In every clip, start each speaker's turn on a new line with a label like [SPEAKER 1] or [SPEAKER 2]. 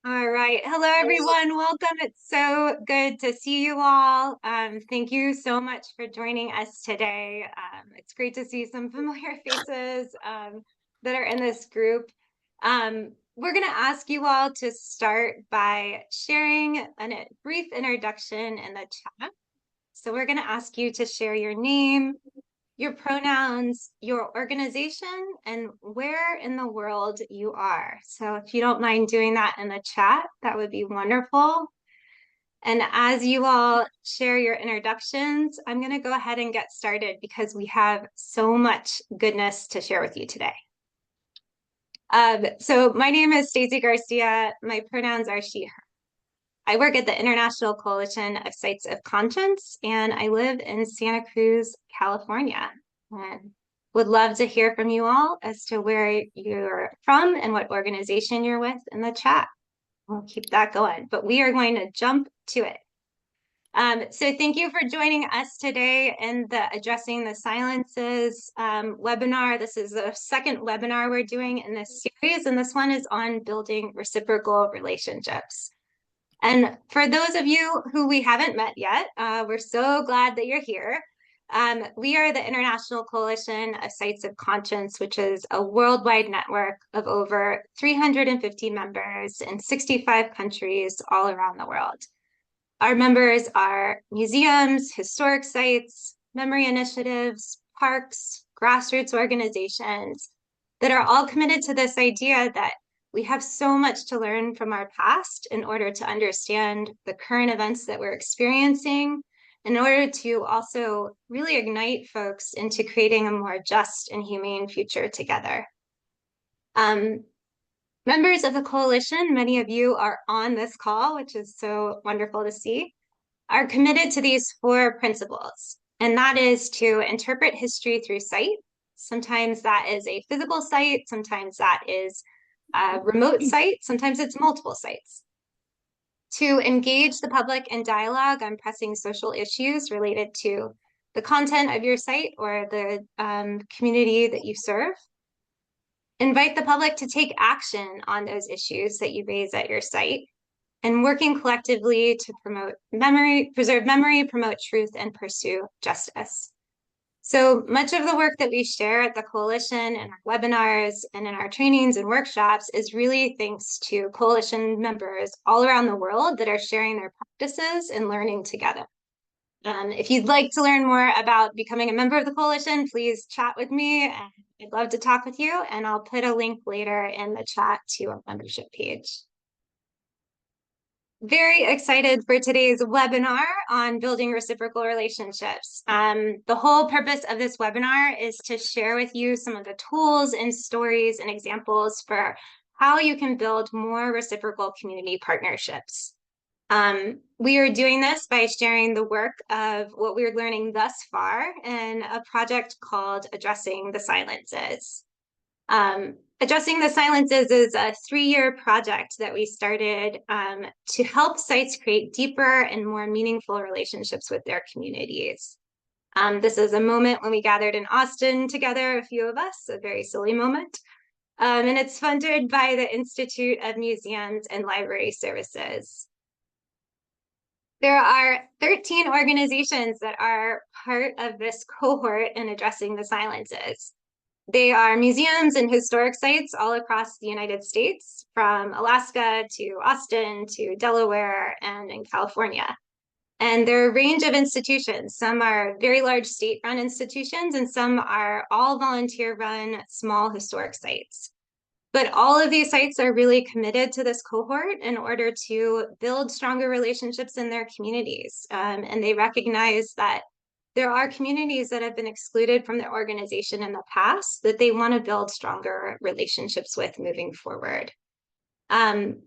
[SPEAKER 1] All right. Hello, everyone. Welcome. It's so good to see you all. Thank you so much for joining us today. It's great to see some familiar faces that are in this group. We're going to ask you all to start by sharing a brief introduction in the chat. So we're going to ask you to share your name, your pronouns, your organization, and where in the world you are. So if you don't mind doing that in the chat, that would be wonderful. And as you all share your introductions, I'm going to go ahead and get started because we have so much goodness to share with you today. So my name is Stacey Garcia. My pronouns are she, her. I work at the International Coalition of Sites of Conscience, and I live in Santa Cruz, California. And would love to hear from you all as to where you're from and what organization you're with in the chat. We'll keep that going, but we are going to jump to it. So thank you for joining us today in the Addressing the Silences webinar. This is the second webinar we're doing in this series, and this one is on building reciprocal relationships. And for those of you who we haven't met yet, we're so glad that you're here. We are the International Coalition of Sites of Conscience, which is a worldwide network of over 350 members in 65 countries all around the world. Our members are museums, historic sites, memory initiatives, parks, grassroots organizations that are all committed to this idea that we have so much to learn from our past in order to understand the current events that we're experiencing, in order to also really ignite folks into creating a more just and humane future together. Members of the coalition, many of you are on this call, which is so wonderful to see, are committed to these 4 principles, and that is to interpret history through sight. Sometimes that is a physical site, sometimes that is a remote site, sometimes it's multiple sites. To engage the public in dialogue on pressing social issues related to the content of your site or the community that you serve. Invite the public to take action on those issues that you raise at your site, and working collectively to promote memory, preserve memory, promote truth, and pursue justice. So much of the work that we share at the coalition and our webinars and in our trainings and workshops is really thanks to coalition members all around the world that are sharing their practices and learning together. If you'd like to learn more about becoming a member of the coalition, please chat with me. I'd love to talk with you, and I'll put a link later in the chat to our membership page. Very excited for today's webinar on building reciprocal relationships. The whole purpose of this webinar is to share with you some of the tools and stories and examples for how you can build more reciprocal community partnerships. We are doing this by sharing the work of what we're learning thus far in a project called Addressing the Silences. Addressing the Silences is a 3-year project that we started to help sites create deeper and more meaningful relationships with their communities. This is a moment when we gathered in Austin together, a few of us, a very silly moment. And it's funded by the Institute of Museums and Library Services. There are 13 organizations that are part of this cohort in Addressing the Silences. They are museums and historic sites all across the United States, from Alaska to Austin to Delaware and in California. And there are a range of institutions. Some are very large state-run institutions, and some are all volunteer-run small historic sites. But all of these sites are really committed to this cohort in order to build stronger relationships in their communities. And they recognize that there are communities that have been excluded from their organization in the past that they want to build stronger relationships with moving forward. In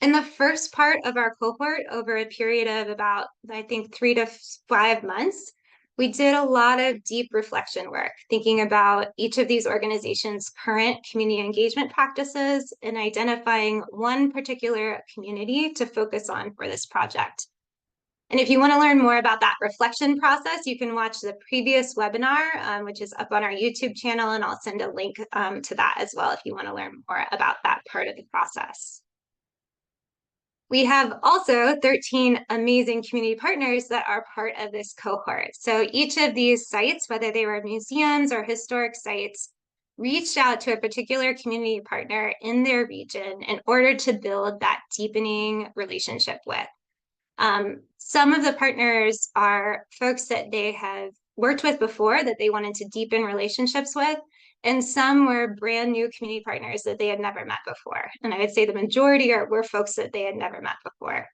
[SPEAKER 1] the first part of our cohort, over a period of about, I think, 3 to 5 months, we did a lot of deep reflection work, thinking about each of these organizations' current community engagement practices and identifying one particular community to focus on for this project. And if you want to learn more about that reflection process, you can watch the previous webinar, which is up on our YouTube channel, and I'll send a link to that as well if you want to learn more about that part of the process. We have also 13 amazing community partners that are part of this cohort. So each of these sites, whether they were museums or historic sites, reached out to a particular community partner in their region in order to build that deepening relationship with. Some of the partners are folks that they have worked with before that they wanted to deepen relationships with, and some were brand new community partners that they had never met before. And I would say the majority were folks that they had never met before.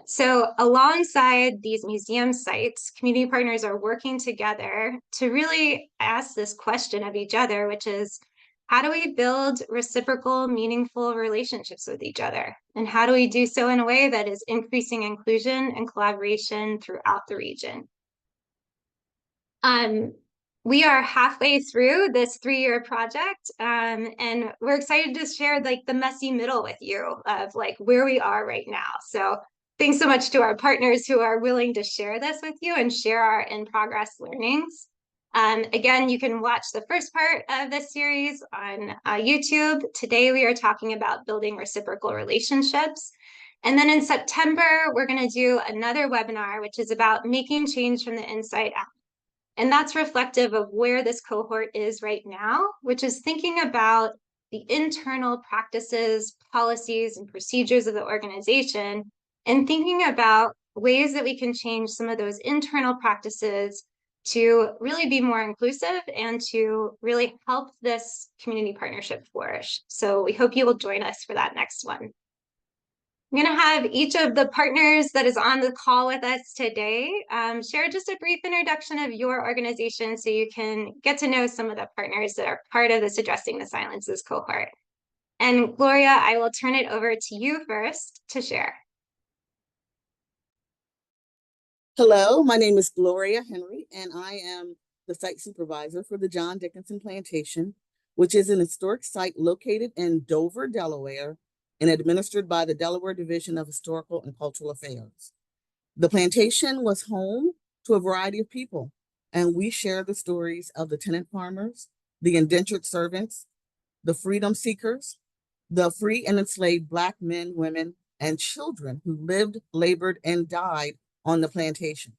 [SPEAKER 1] So alongside these museum sites, community partners are working together to really ask this question of each other, which is, how do we build reciprocal, meaningful relationships with each other? And how do we do so in a way that is increasing inclusion and collaboration throughout the region? We are halfway through this 3-year project, and we're excited to share like the messy middle with you of like where we are right now. So thanks so much to our partners who are willing to share this with you and share our in-progress learnings. Again, you can watch the first part of this series on YouTube. Today, we are talking about building reciprocal relationships. And then in September, we're going to do another webinar, which is about making change from the inside out. And that's reflective of where this cohort is right now, which is thinking about the internal practices, policies, and procedures of the organization, and thinking about ways that we can change some of those internal practices to really be more inclusive and to really help this community partnership flourish. So we hope you will join us for that next one. I'm going to have each of the partners that is on the call with us today share just a brief introduction of your organization so you can get to know some of the partners that are part of this Addressing the Silences cohort. And Gloria, I will turn it over to you first to share.
[SPEAKER 2] Hello, my name is Gloria Henry, and I am the site supervisor for the John Dickinson Plantation, which is an historic site located in Dover, Delaware, and administered by the Delaware Division of Historical and Cultural Affairs. The plantation was home to a variety of people, and we share the stories of the tenant farmers, the indentured servants, the freedom seekers, the free and enslaved Black men, women, and children who lived, labored, and died on the plantation.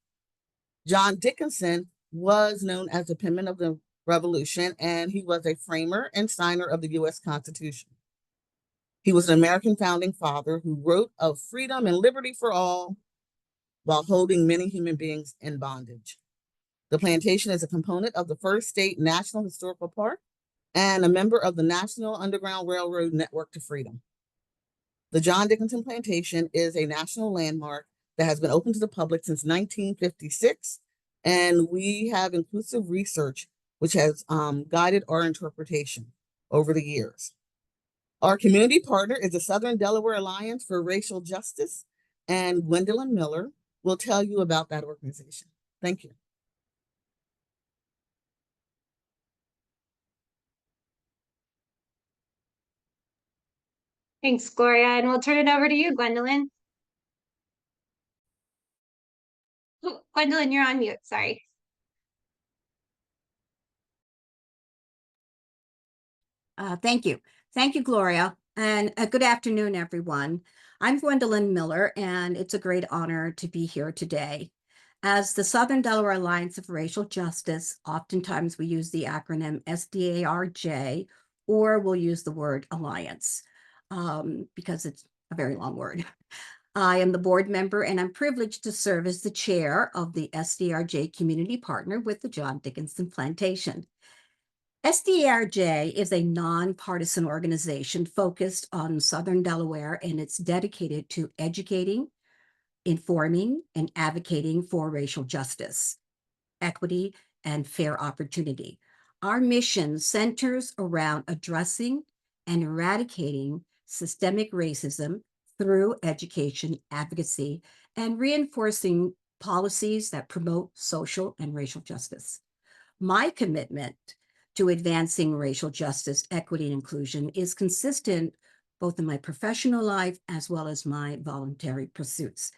[SPEAKER 2] John Dickinson was known as the penman of the Revolution, and he was a framer and signer of the U.S. Constitution. He was an American founding father who wrote of freedom and liberty for all while holding many human beings in bondage. The plantation is a component of the First State National Historical Park and a member of the National Underground Railroad Network to Freedom. The John Dickinson Plantation is a national landmark that has been open to the public since 1956, and we have inclusive research which has guided our interpretation over the years. Our community partner is the Southern Delaware Alliance for Racial Justice, and Gwendolyn Miller will tell you about that organization. Thank you.
[SPEAKER 1] Thanks, Gloria, and we'll turn it over to you, Gwendolyn. Oh, Gwendolyn, you're on mute, sorry.
[SPEAKER 3] Thank you. Thank you, Gloria. And good afternoon, everyone. I'm Gwendolyn Miller, and it's a great honor to be here today. As the Southern Delaware Alliance of Racial Justice, oftentimes we use the acronym SDARJ, or we'll use the word Alliance because it's a very long word. I am the board member, and I'm privileged to serve as the chair of the SDRJ Community Partner with the John Dickinson Plantation. SDRJ is a nonpartisan organization focused on Southern Delaware, and it's dedicated to educating, informing, and advocating for racial justice, equity, and fair opportunity. Our mission centers around addressing and eradicating systemic racism through education, advocacy, and reinforcing policies that promote social and racial justice. My commitment to advancing racial justice, equity, and inclusion is consistent both in my professional life as well as my voluntary pursuits.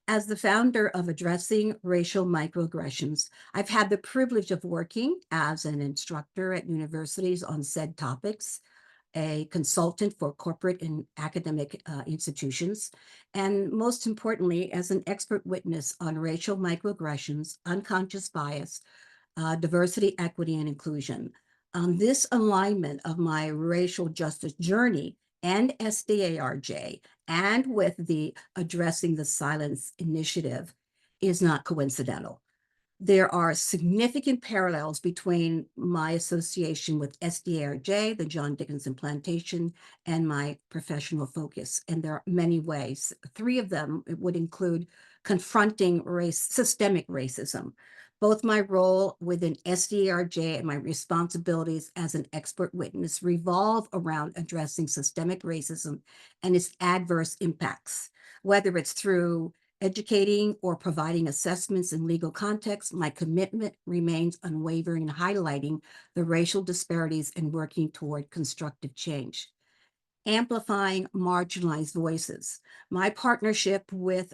[SPEAKER 3] As the founder of Addressing Racial Microaggressions, I've had the privilege of working as an instructor at universities on said topics, a consultant for corporate and academic institutions, and most importantly, as an expert witness on racial microaggressions, unconscious bias, diversity, equity, and inclusion. This alignment of my racial justice journey and SDARJ, and with the Addressing the Silence initiative, is not coincidental. There are significant parallels between my association with SDRJ, the John Dickinson Plantation, and my professional focus. And there are many ways. 3 of them would include confronting systemic racism. Both my role within SDRJ and my responsibilities as an expert witness revolve around addressing systemic racism and its adverse impacts, whether it's through educating or providing assessments in legal context. My commitment remains unwavering in highlighting the racial disparities and working toward constructive change. Amplifying marginalized voices. Our partnership with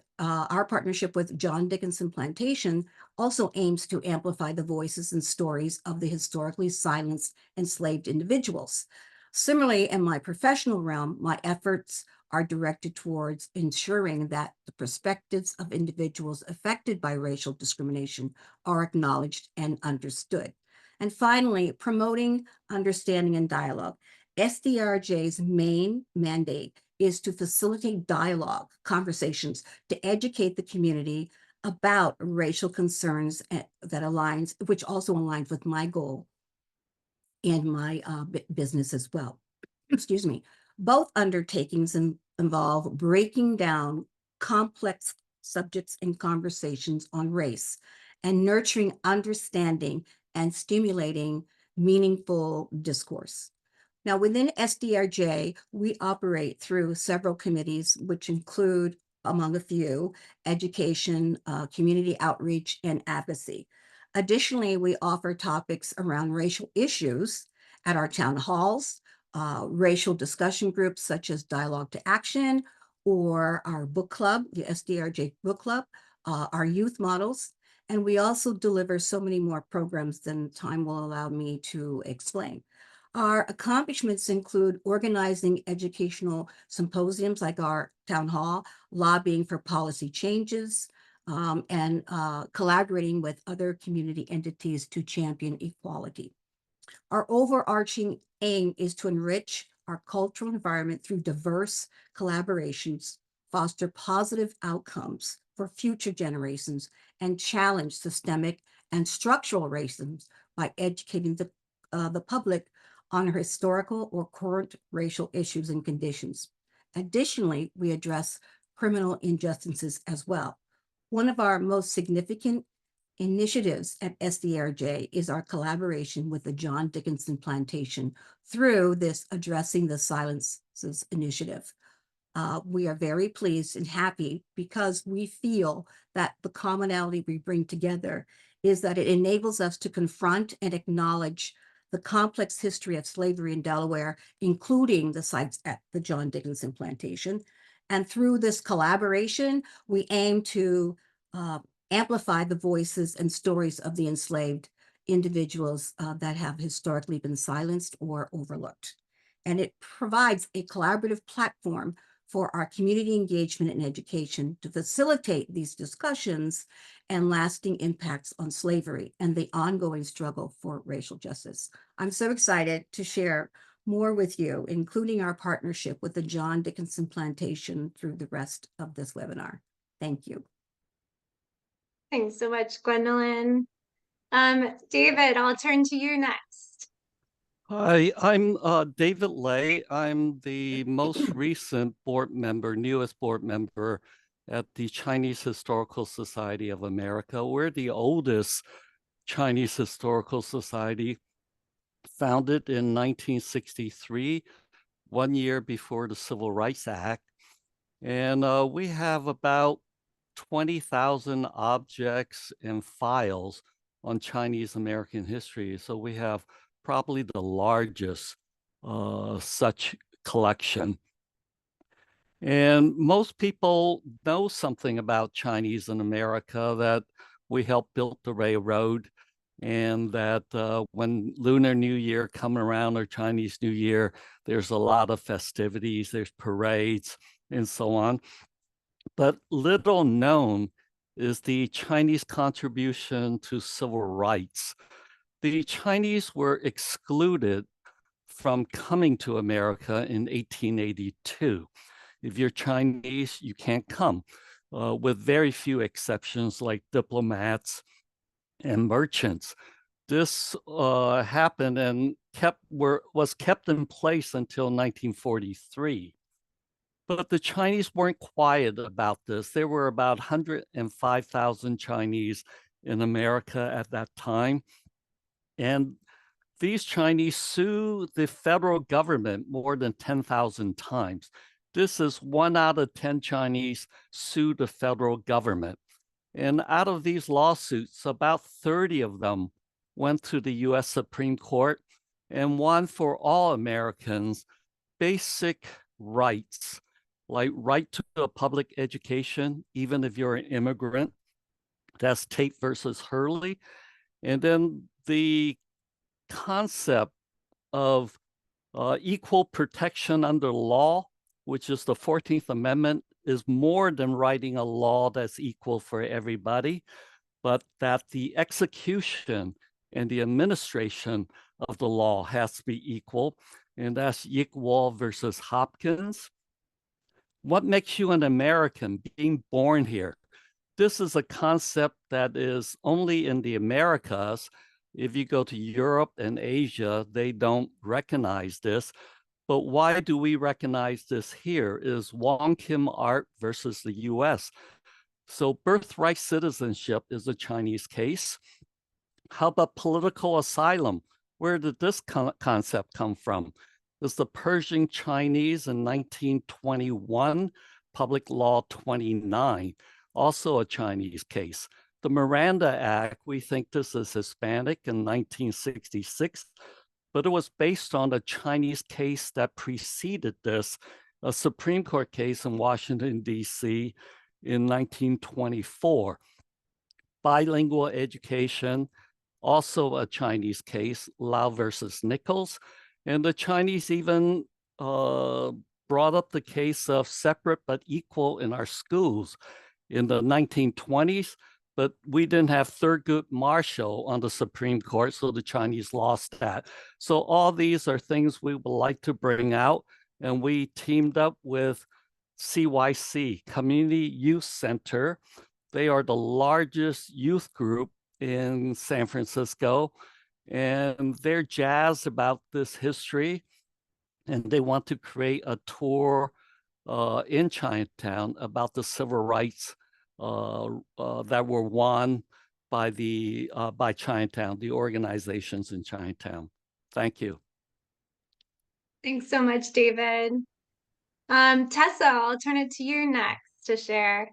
[SPEAKER 3] John Dickinson Plantation also aims to amplify the voices and stories of the historically silenced enslaved individuals. Similarly, in my professional realm, my efforts are directed towards ensuring that the perspectives of individuals affected by racial discrimination are acknowledged and understood. And finally, promoting understanding and dialogue. SDRJ's main mandate is to facilitate dialogue, conversations, to educate the community about racial concerns which also aligns with my goal and my business as well. Excuse me. Both undertakings involve breaking down complex subjects and conversations on race and nurturing understanding and stimulating meaningful discourse. Now, within SDRJ, we operate through several committees, which include, among a few, education, community outreach, and advocacy. Additionally, we offer topics around racial issues at our town halls, racial discussion groups such as Dialogue to Action, or our book club, the SDRJ Book Club, our youth models, and we also deliver so many more programs than time will allow me to explain. Our accomplishments include organizing educational symposiums like our town hall, lobbying for policy changes, and collaborating with other community entities to champion equality. Our overarching aim is to enrich our cultural environment through diverse collaborations, foster positive outcomes for future generations, and challenge systemic and structural racism by educating the public on historical or current racial issues and conditions. Additionally, we address criminal injustices as well. One of our most significant initiatives at SDRJ is our collaboration with the John Dickinson Plantation through this Addressing the Silences initiative. We are very pleased and happy because we feel that the commonality we bring together is that it enables us to confront and acknowledge the complex history of slavery in Delaware, including the sites at the John Dickinson Plantation. And through this collaboration, we aim to amplify the voices and stories of the enslaved individuals that have historically been silenced or overlooked. And it provides a collaborative platform for our community engagement and education to facilitate these discussions and lasting impacts on slavery and the ongoing struggle for racial justice. I'm so excited to share more with you, including our partnership with the John Dickinson Plantation through the rest of this webinar. Thank you.
[SPEAKER 1] Thanks so much, Gwendolyn. David, I'll turn to you next.
[SPEAKER 4] Hi, I'm David Lay. I'm the most recent newest board member at the Chinese Historical Society of America. We're the oldest Chinese Historical Society, founded in 1963, 1 year before the Civil Rights Act. And we have about 20,000 objects and files on Chinese American history. So we have probably the largest such collection. And most people know something about Chinese in America, that we helped build the railroad, and that when Lunar New Year come around or Chinese New Year, there's a lot of festivities, there's parades and so on. But little known is the Chinese contribution to civil rights. The Chinese were excluded from coming to America in 1882. If you're Chinese, you can't come, with very few exceptions like diplomats and merchants. This happened and was kept in place until 1943. But the Chinese weren't quiet about this. There were about 105,000 Chinese in America at that time. And these Chinese sue the federal government more than 10,000 times. This is 1 out of 10 Chinese sue the federal government. And out of these lawsuits, about 30 of them went to the US Supreme Court and won for all Americans basic rights, like right to a public education, even if you're an immigrant. That's Tate versus Hurley. And then the concept of equal protection under law, which is the 14th Amendment, is more than writing a law that's equal for everybody, but that the execution and the administration of the law has to be equal. And that's Yick Wall versus Hopkins. What makes you an American? Being born here. This is a concept that is only in the Americas. If you go to Europe and Asia, they don't recognize this. But why do we recognize this here? Is Wong Kim Art versus the US. So birthright citizenship is a Chinese case. How about political asylum? Where did this concept come from? It's the Persian Chinese in 1921, Public Law 29, also a Chinese case. The Miranda Act, we think this is Hispanic in 1966, but it was based on a Chinese case that preceded this, a Supreme Court case in Washington, D.C. in 1924. Bilingual education, also a Chinese case, Lau versus Nichols. And the Chinese even brought up the case of separate but equal in our schools in the 1920s, but we didn't have Thurgood Marshall on the Supreme Court, so the Chinese lost that. So all these are things we would like to bring out, and we teamed up with CYC, Community Youth Center. They are the largest youth group in San Francisco, and they're jazzed about this history, and they want to create a tour in Chinatown about the civil rights that were won by Chinatown, the organizations in Chinatown. Thank you.
[SPEAKER 1] Thanks so much, David. Tessa, I'll turn it to you next to share.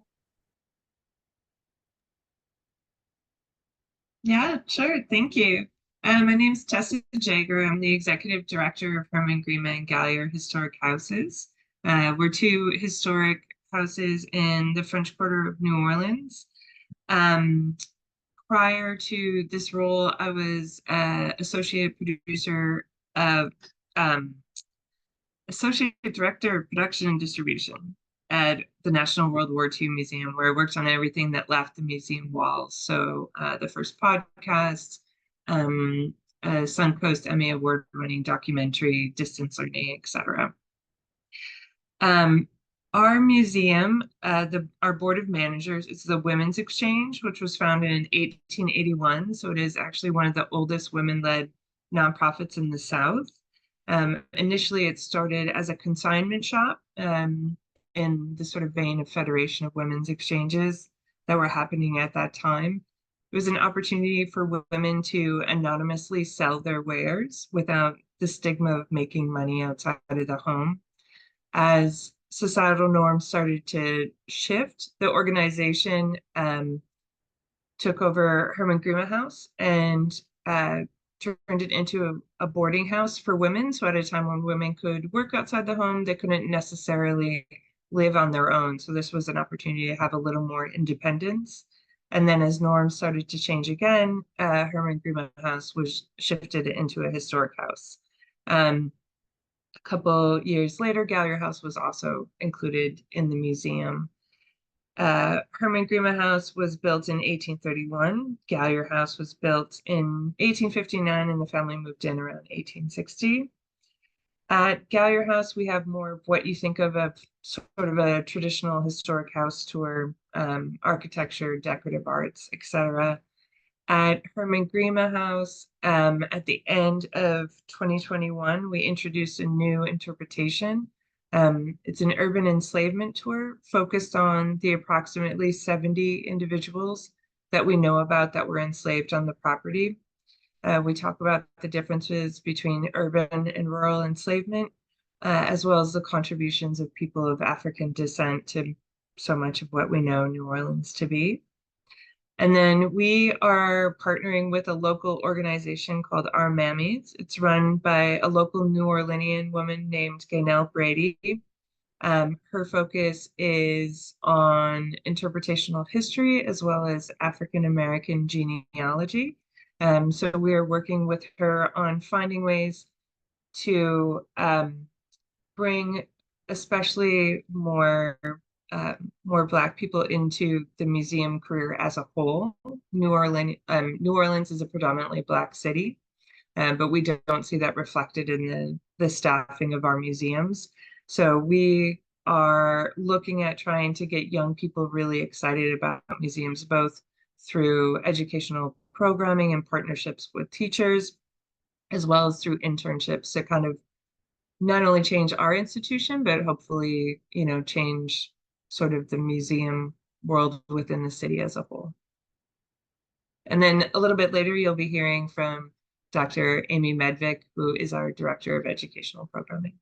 [SPEAKER 5] Yeah, sure. Thank you. My name is Tessa Jager. I'm the executive director of Hermann-Grima Gallier Historic Houses. We're 2 historic houses in the French Quarter of New Orleans. Prior to this role, I was associate director of production and distribution at the National World War II Museum, where I worked on everything that left the museum walls. So the first podcast, Suncoast Emmy Award-winning documentary, distance learning, etc. Our museum, our board of managers, is the Women's Exchange, which was founded in 1881. So it is actually one of the oldest women-led nonprofits in the South. Initially, it started as a consignment shop in the sort of vein of Federation of Women's Exchanges that were happening at that time. It was an opportunity for women to anonymously sell their wares without the stigma of making money outside of the home. As societal norms started to shift, the organization took over Hermann-Grima House and turned it into a boarding house for women. So at a time when women could work outside the home, they couldn't necessarily live on their own. So this was an opportunity to have a little more independence. And then as norms started to change again, Hermann-Grima House was shifted into a historic house. A couple years later, Gallier House was also included in the museum. Hermann-Grima House was built in 1831. Gallier House was built in 1859, and the family moved in around 1860. At Gallier House, we have more of what you think of sort of a traditional historic house tour, architecture, decorative arts, etc. At Hermann-Grima House, at the end of 2021, we introduced a new interpretation. It's an urban enslavement tour focused on the approximately 70 individuals that we know about that were enslaved on the property. We talk about the differences between urban and rural enslavement, as well as the contributions of people of African descent to so much of what we know New Orleans to be. And then we are partnering with a local organization called Our Mammies. It's run by a local New Orleanian woman named Gaynell Brady. Her focus is on interpretational history as well as African American genealogy. So we are working with her on finding ways to bring especially more Black people into the museum career as a whole. New Orleans is a predominantly Black city, but we don't see that reflected in the staffing of our museums. So we are looking at trying to get young people really excited about museums, both through educational programming and partnerships with teachers, as well as through internships to kind of not only change our institution, but hopefully, change sort of the museum world within the city as a whole. And then a little bit later, you'll be hearing from Dr. Amy Medvick, who is our Director of Educational Programming.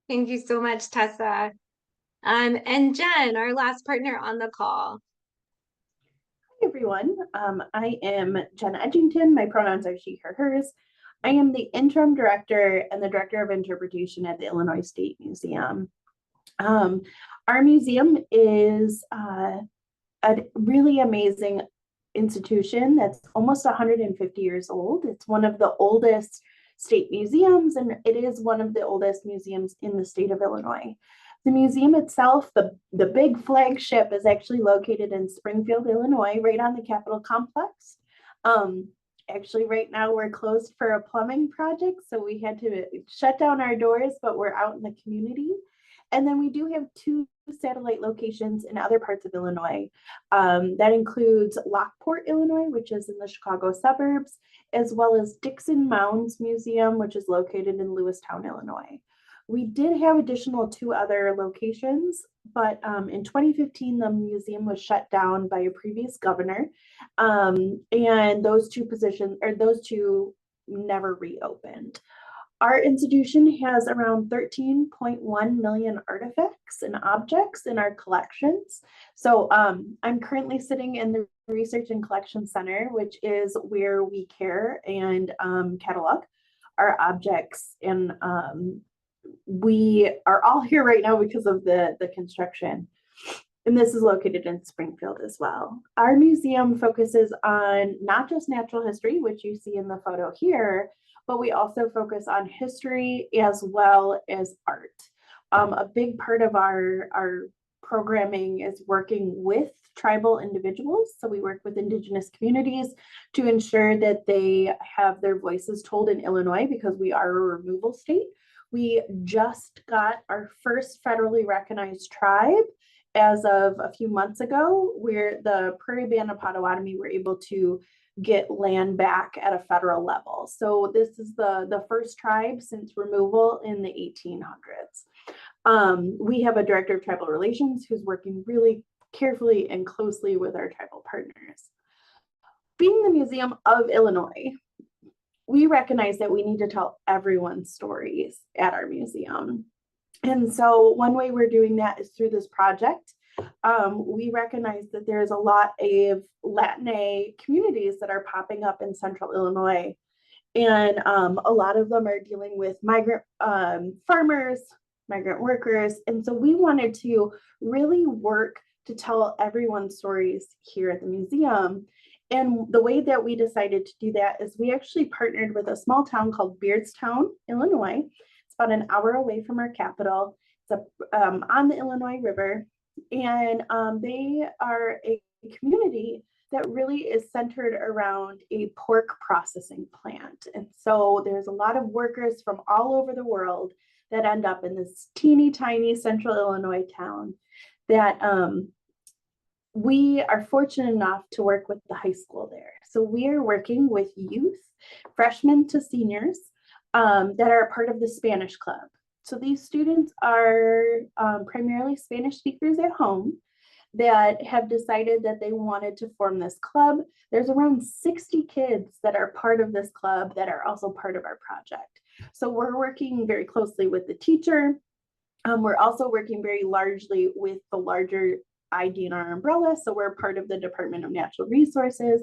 [SPEAKER 1] Thank you so much, Tessa. And Jen, our last partner on the call.
[SPEAKER 6] Hi, everyone. I am Jen Edgington. My pronouns are she, her, hers. I am the interim director and the director of interpretation at the Illinois State Museum. Our museum is a really amazing institution that's almost 150 years old. It's one of the oldest state museums, and it is one of the oldest museums in the state of Illinois. The museum itself, the big flagship, is actually located in Springfield, Illinois, right on the Capitol complex. Actually, right now we're closed for a plumbing project, so we had to shut down our doors, but we're out in the community. And then we do have 2 satellite locations in other parts of Illinois. That includes Lockport, Illinois, which is in the Chicago suburbs, as well as Dickinson Mounds Museum, which is located in Lewistown, Illinois. We did have additional 2 other locations, but in 2015, the museum was shut down by a previous governor, and those 2 never reopened. Our institution has around 13.1 million artifacts and objects in our collections. So I'm currently sitting in the Research and Collection Center, which is where we care and catalog our objects. And we are all here right now because of the construction. And this is located in Springfield as well. Our museum focuses on not just natural history, which you see in the photo here, but we also focus on history as well as art. A big part of our programming is working with tribal individuals. So we work with Indigenous communities to ensure that they have their voices told in Illinois, because we are a removal state. We just got our first federally recognized tribe as of a few months ago, where the Prairie Band of Potawatomi were able to get land back at a federal level. So this is the first tribe since removal in the 1800s. We have a director of tribal relations who's working really carefully and closely with our tribal partners. Being the Museum of Illinois, we recognize that we need to tell everyone's stories at our museum. And so one way we're doing that is through this project. We recognize that there's a lot of Latinx communities that are popping up in central Illinois. And a lot of them are dealing with migrant farmers, migrant workers. And so we wanted to really work to tell everyone's stories here at the museum. And the way that we decided to do that is we actually partnered with a small town called Beardstown, Illinois. It's about an hour away from our capital. It's on the Illinois River. And they are a community that really is centered around a pork processing plant. And so there's a lot of workers from all over the world that end up in this teeny tiny central Illinois town that we are fortunate enough to work with the high school there. So we are working with youth, freshmen to seniors, that are a part of the Spanish Club. So these students are primarily Spanish speakers at home that have decided that they wanted to form this club. There's around 60 kids that are part of this club that are also part of our project. So we're working very closely with the teacher. We're also working very largely with the larger IDNR umbrella. So we're part of the Department of Natural Resources,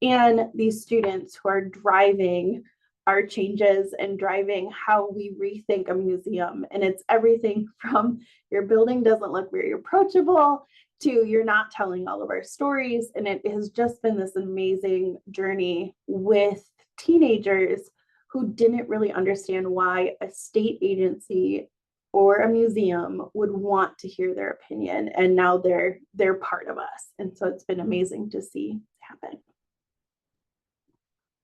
[SPEAKER 6] and these students who are driving our changes and driving how we rethink a museum. And it's everything from your building doesn't look very approachable to you're not telling all of our stories. And it has just been this amazing journey with teenagers who didn't really understand why a state agency or a museum would want to hear their opinion. And now they're part of us. And so it's been amazing to see happen.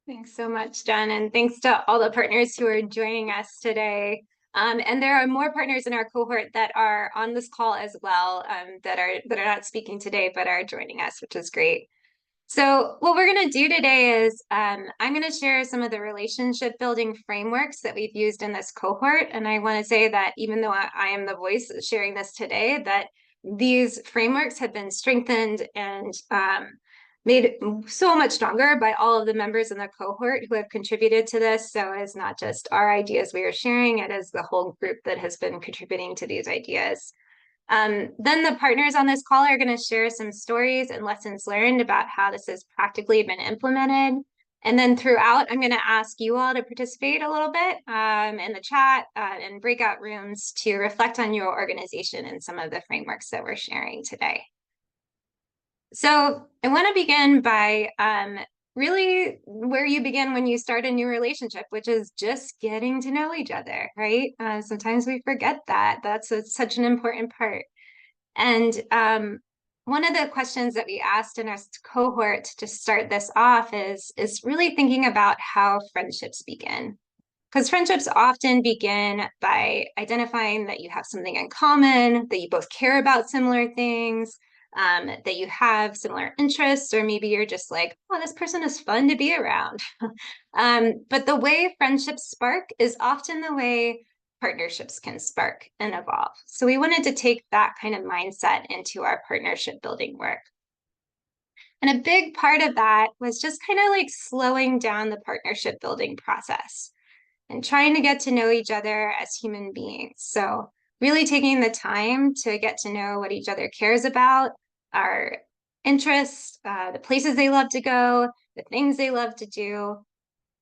[SPEAKER 1] Thanks so much, Jen, and thanks to all the partners who are joining us today. And there are more partners in our cohort that are on this call as well, that are not speaking today, but are joining us, which is great. So what we're going to do today is I'm going to share some of the relationship building frameworks that we've used in this cohort. And I want to say that even though I am the voice sharing this today, that these frameworks have been strengthened and made so much stronger by all of the members in the cohort who have contributed to this. So it's not just our ideas we are sharing, it is the whole group that has been contributing to these ideas. Then the partners on this call are going to share some stories and lessons learned about how this has practically been implemented. And then throughout, I'm going to ask you all to participate a little bit in the chat and breakout rooms to reflect on your organization and some of the frameworks that we're sharing today. So I want to begin by really where you begin when you start a new relationship, which is just getting to know each other, right? Sometimes we forget that. That's such an important part. And one of the questions that we asked in our cohort to start this off is really thinking about how friendships begin. Because friendships often begin by identifying that you have something in common, that you both care about similar things, that you have similar interests, or maybe you're just like, oh, this person is fun to be around. But the way friendships spark is often the way partnerships can spark and evolve. So we wanted to take that kind of mindset into our partnership building work. And a big part of that was just kind of like slowing down the partnership building process and trying to get to know each other as human beings. So really taking the time to get to know what each other cares about, our interests, the places they love to go, the things they love to do,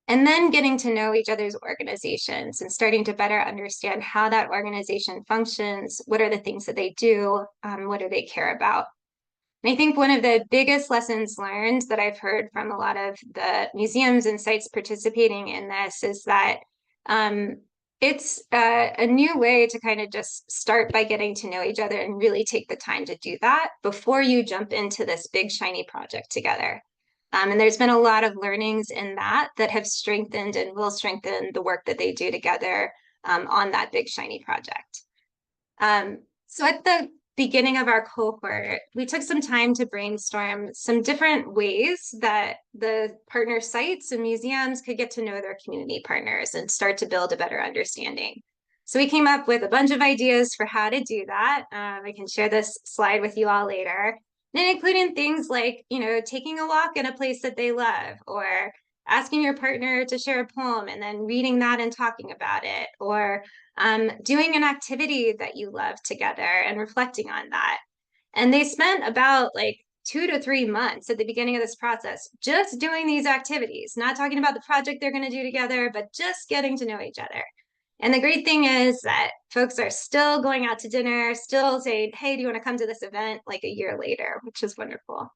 [SPEAKER 1] and then getting to know each other's organizations and starting to better understand how that organization functions, what are the things that they do, what do they care about. And I think one of the biggest lessons learned that I've heard from a lot of the museums and sites participating in this is that it's a new way to kind of just start by getting to know each other and really take the time to do that before you jump into this big shiny project together. And there's been a lot of learnings in that have strengthened and will strengthen the work that they do together on that big shiny project. So at the beginning of our cohort, we took some time to brainstorm some different ways that the partner sites and museums could get to know their community partners and start to build a better understanding. So we came up with a bunch of ideas for how to do that. I can share this slide with you all later. And including things like, taking a walk in a place that they love, or asking your partner to share a poem and then reading that and talking about it, or doing an activity that you love together and reflecting on that. And they spent about 2 to 3 months at the beginning of this process just doing these activities, not talking about the project they're going to do together, but just getting to know each other. And the great thing is that folks are still going out to dinner, still saying, hey, do you want to come to this event like a year later, which is wonderful.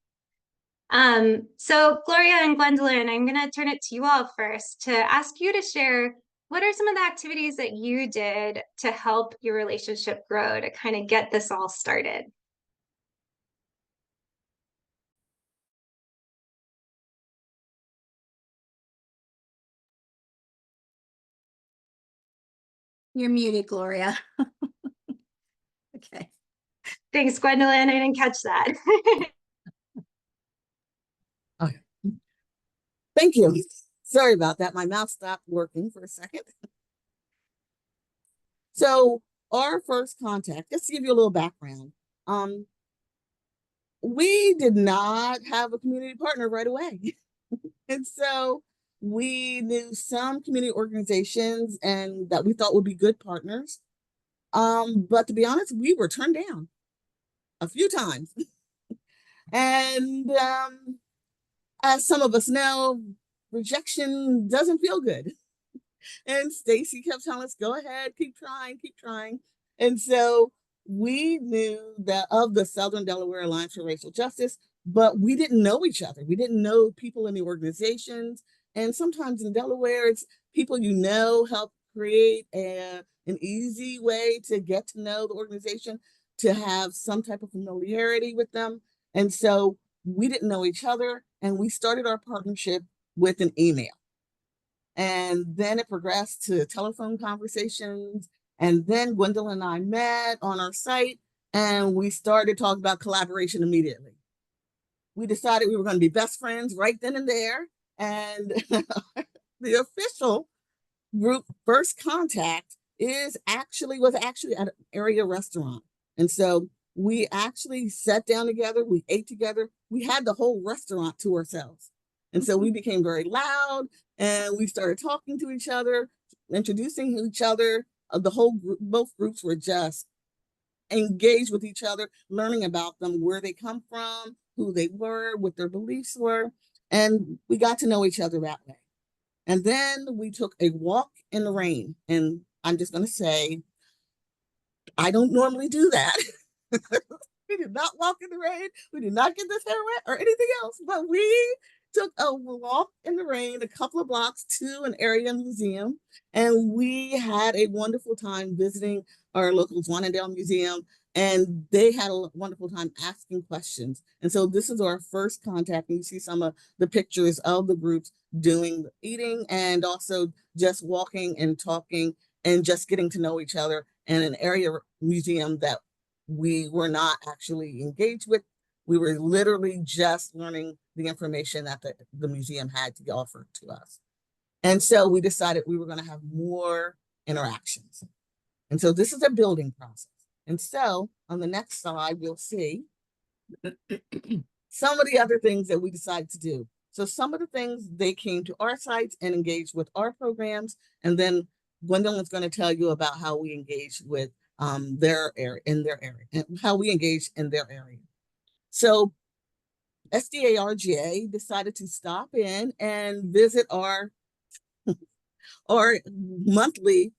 [SPEAKER 1] So Gloria and Gwendolyn, I'm going to turn it to you all first to ask you to share what are some of the activities that you did to help your relationship grow, to kind of get this all started?
[SPEAKER 3] You're muted, Gloria. Okay.
[SPEAKER 1] Thanks, Gwendolyn. I didn't catch that.
[SPEAKER 2] Okay. Thank you. Sorry about that. My mouth stopped working for a second. So our first contact, just to give you a little background, we did not have a community partner right away. And so we knew some community organizations and that we thought would be good partners. But to be honest, we were turned down a few times. And as some of us know, rejection doesn't feel good. And Stacy kept telling us, go ahead, keep trying, keep trying. And so we knew that of the Southern Delaware Alliance for Racial Justice, but we didn't know each other. We didn't know people in the organizations. And sometimes in Delaware, it's people you know help create an easy way to get to know the organization, to have some type of familiarity with them. And so we didn't know each other, and we started our partnership with an email. And then it progressed to telephone conversations. And then Gwendolyn and I met on our site, and we started talking about collaboration immediately. We decided we were going to be best friends right then and there. And the official group first contact was actually at an area restaurant. And so we actually sat down together, we ate together, we had the whole restaurant to ourselves. And so we became very loud, and we started talking to each other, introducing each other. The whole group, both groups were just engaged with each other, learning about them, where they come from, who they were, what their beliefs were. And we got to know each other that way. And then we took a walk in the rain. And I'm just going to say, I don't normally do that. We did not walk in the rain. We did not get this hair wet or anything else, but we took a walk in the rain a couple of blocks to an area museum, and we had a wonderful time visiting our local Zwannendale Museum, and they had a wonderful time asking questions. And so this is our first contact, and you see some of the pictures of the groups doing the eating and also just walking and talking and just getting to know each other in an area museum that we were not actually engaged with. We were literally just learning the information that the museum had to offer to us. And so we decided we were going to have more interactions. And so this is a building process. And so on the next slide, you'll see some of the other things that we decided to do. So some of the things, they came to our sites and engaged with our programs. And then Gwendolyn's going to tell you about how we engaged with their area, and how we engaged in their area. So SDARGA decided to stop in and visit our monthly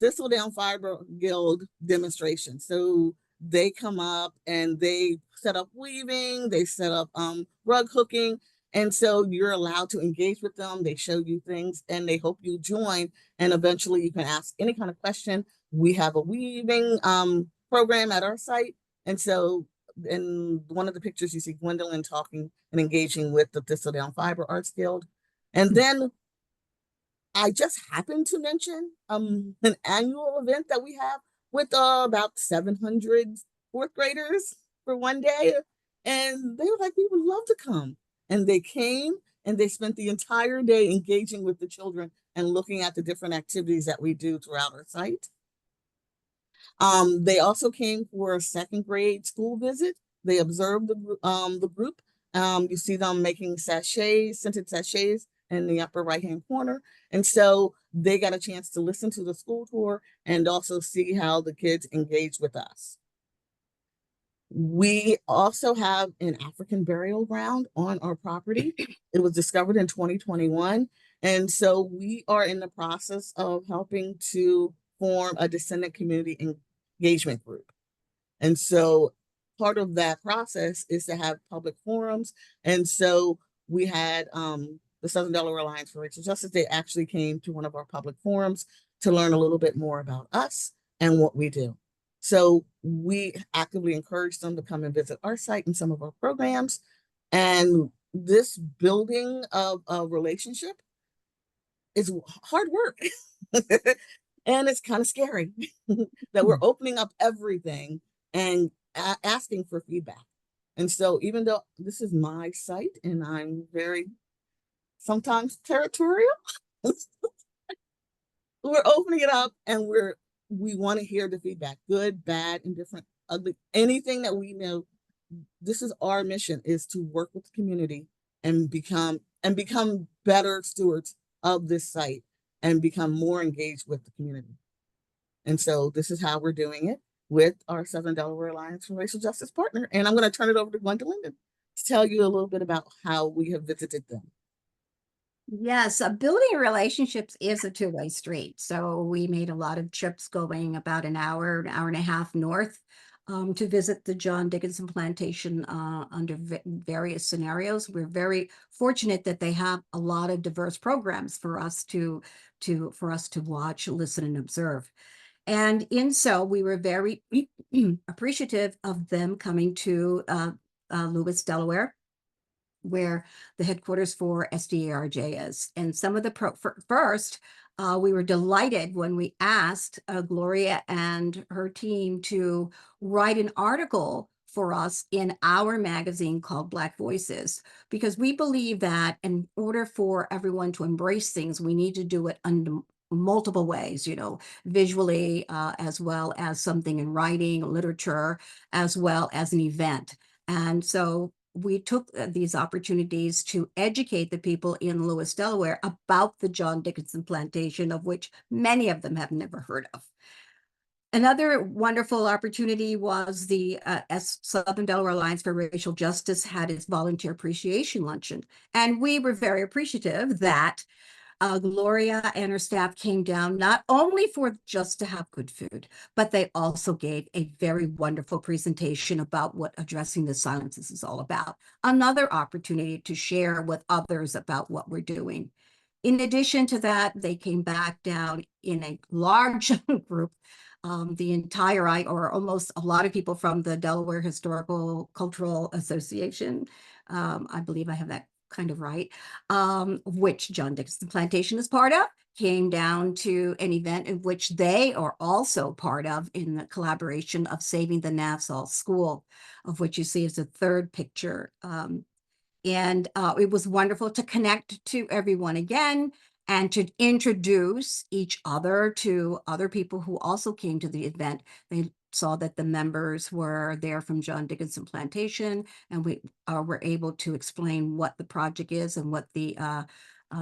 [SPEAKER 2] Thistledown Fiber Guild demonstration. So they come up and they set up weaving, they set up rug hooking. And so you're allowed to engage with them. They show you things and they hope you join. And eventually you can ask any kind of question. We have a weaving program at our site. And so in one of the pictures, you see Gwendolyn talking and engaging with the Thistledown Fiber Arts Guild. And then I just happened to mention an annual event that we have with about 700 fourth graders for one day. And they were like, we would love to come. And they came and they spent the entire day engaging with the children and looking at the different activities that we do throughout our site. They also came for a second grade school visit. They observed the group. You see them making sachets, scented sachets in the upper right-hand corner. And so they got a chance to listen to the school tour and also see how the kids engage with us. We also have an African burial ground on our property. It was discovered in 2021. And so we are in the process of helping to form a descendant community engagement group. And so part of that process is to have public forums. And so we had the Southern Delaware Alliance for Racial Justice. They actually came to one of our public forums to learn a little bit more about us and what we do. So we actively encourage them to come and visit our site and some of our programs. And this building of a relationship is hard work. And it's kind of scary that we're opening up everything and asking for feedback. And so even though this is my site and I'm very sometimes territorial, we're opening it up and we want to hear the feedback, good, bad, indifferent, ugly, anything that we know. This is our mission, is to work with the community and become better stewards of this site and become more engaged with the community. And so this is how we're doing it with our Southern Delaware Alliance for Racial Justice partner. And I'm going to turn it over to Gwendolyn to tell you a little bit about how we have visited them.
[SPEAKER 3] Yes, building relationships is a two-way street. So we made a lot of trips going about an hour and a half north to visit the John Dickinson Plantation under various scenarios. We're very fortunate that they have a lot of diverse programs for us to watch, listen, and observe. And in so we were very appreciative of them coming to Lewis, Delaware, where the headquarters for SDARJ is. And some of the first, we were delighted when we asked Gloria and her team to write an article for us in our magazine called Black Voices, because we believe that in order for everyone to embrace things, we need to do it under multiple ways, visually, as well as something in writing, literature, as well as an event. And so we took these opportunities to educate the people in Lewis, Delaware about the John Dickinson Plantation, of which many of them have never heard of. Another wonderful opportunity was the Southern Delaware Alliance for Racial Justice had its volunteer appreciation luncheon. And we were very appreciative that Gloria and her staff came down not only for just to have good food, but they also gave a very wonderful presentation about what addressing the silences is all about. Another opportunity to share with others about what we're doing. In addition to that, they came back down in a large group, the entire, or almost a lot of people from the Delaware Historical Cultural Association. I believe I have that kind of right, which John Dickinson Plantation is part of, came down to an event in which they are also part of in the collaboration of Saving the Nassau School, of which you see is the third picture. And it was wonderful to connect to everyone again and to introduce each other to other people who also came to the event. They saw that the members were there from John Dickinson Plantation, and we were able to explain what the project is and what the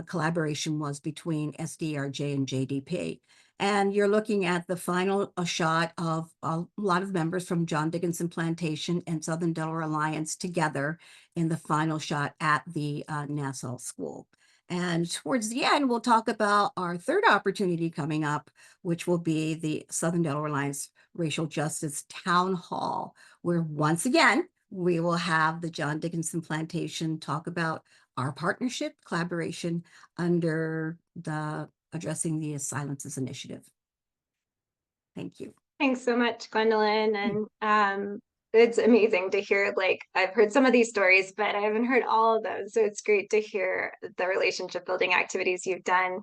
[SPEAKER 3] collaboration was between SDRJ and JDP. And you're looking at the final shot of a lot of members from John Dickinson Plantation and Southern Delaware Alliance together in the final shot at the Nassau School. And towards the end, we'll talk about our third opportunity coming up, which will be the Southern Delaware Alliance Racial Justice Town Hall, where once again, we will have the John Dickinson Plantation talk about our partnership, collaboration under the Addressing the Silences Initiative. Thank you.
[SPEAKER 1] Thanks so much, Gwendolyn. And it's amazing to hear, I've heard some of these stories, but I haven't heard all of those. So it's great to hear the relationship building activities you've done.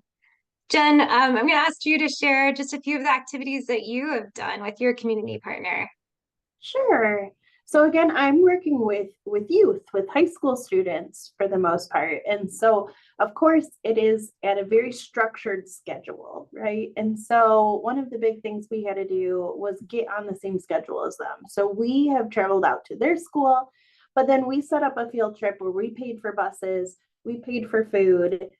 [SPEAKER 1] Jen, I'm going to ask you to share just a few of the activities that you have done with your community partner.
[SPEAKER 6] Sure. So again, I'm working with youth, with high school students for the most part. And so, of course, it is at a very structured schedule, right? And so one of the big things we had to do was get on the same schedule as them. So we have traveled out to their school, but then we set up a field trip where we paid for buses, we paid for food,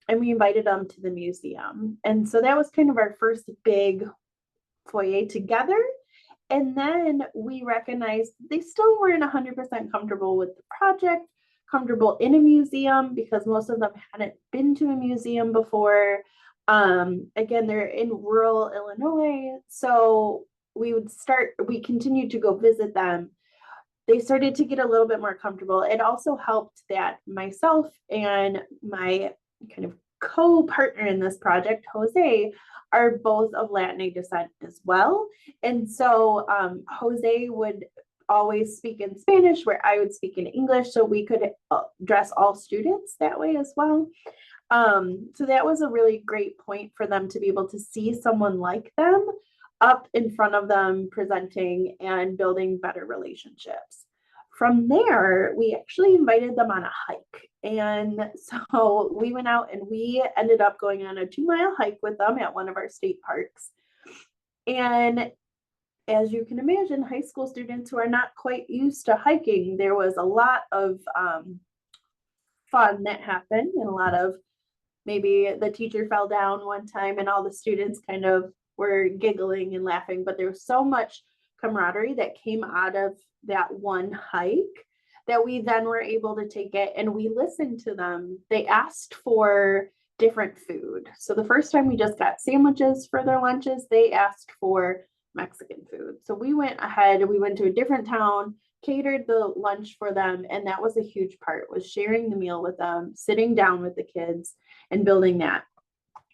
[SPEAKER 6] and we invited them to the museum. And so that was kind of our first big foyer together. And then we recognized they still weren't 100% comfortable with the project, comfortable in a museum, because most of them hadn't been to a museum before. Again, they're in rural Illinois, so we continued to go visit them. They started to get a little bit more comfortable. It also helped that myself and my kind of co-partner in this project, Jose, are both of Latin descent as well. And so Jose would always speak in Spanish where I would speak in English, so we could address all students that way as well. So that was a really great point for them to be able to see someone like them up in front of them, presenting and building better relationships. From there, we actually invited them on a hike. And so we went out and we ended up going on a 2-mile hike with them at one of our state parks. And as you can imagine, high school students who are not quite used to hiking, there was a lot of fun that happened, and a lot of, maybe the teacher fell down one time and all the students kind of were giggling and laughing, but there was so much camaraderie that came out of that one hike that we then were able to take it and we listened to them. They asked for different food. So the first time we just got sandwiches for their lunches, they asked for Mexican food. So we went ahead, we went to a different town, catered the lunch for them, and that was a huge part, was sharing the meal with them, sitting down with the kids and building that.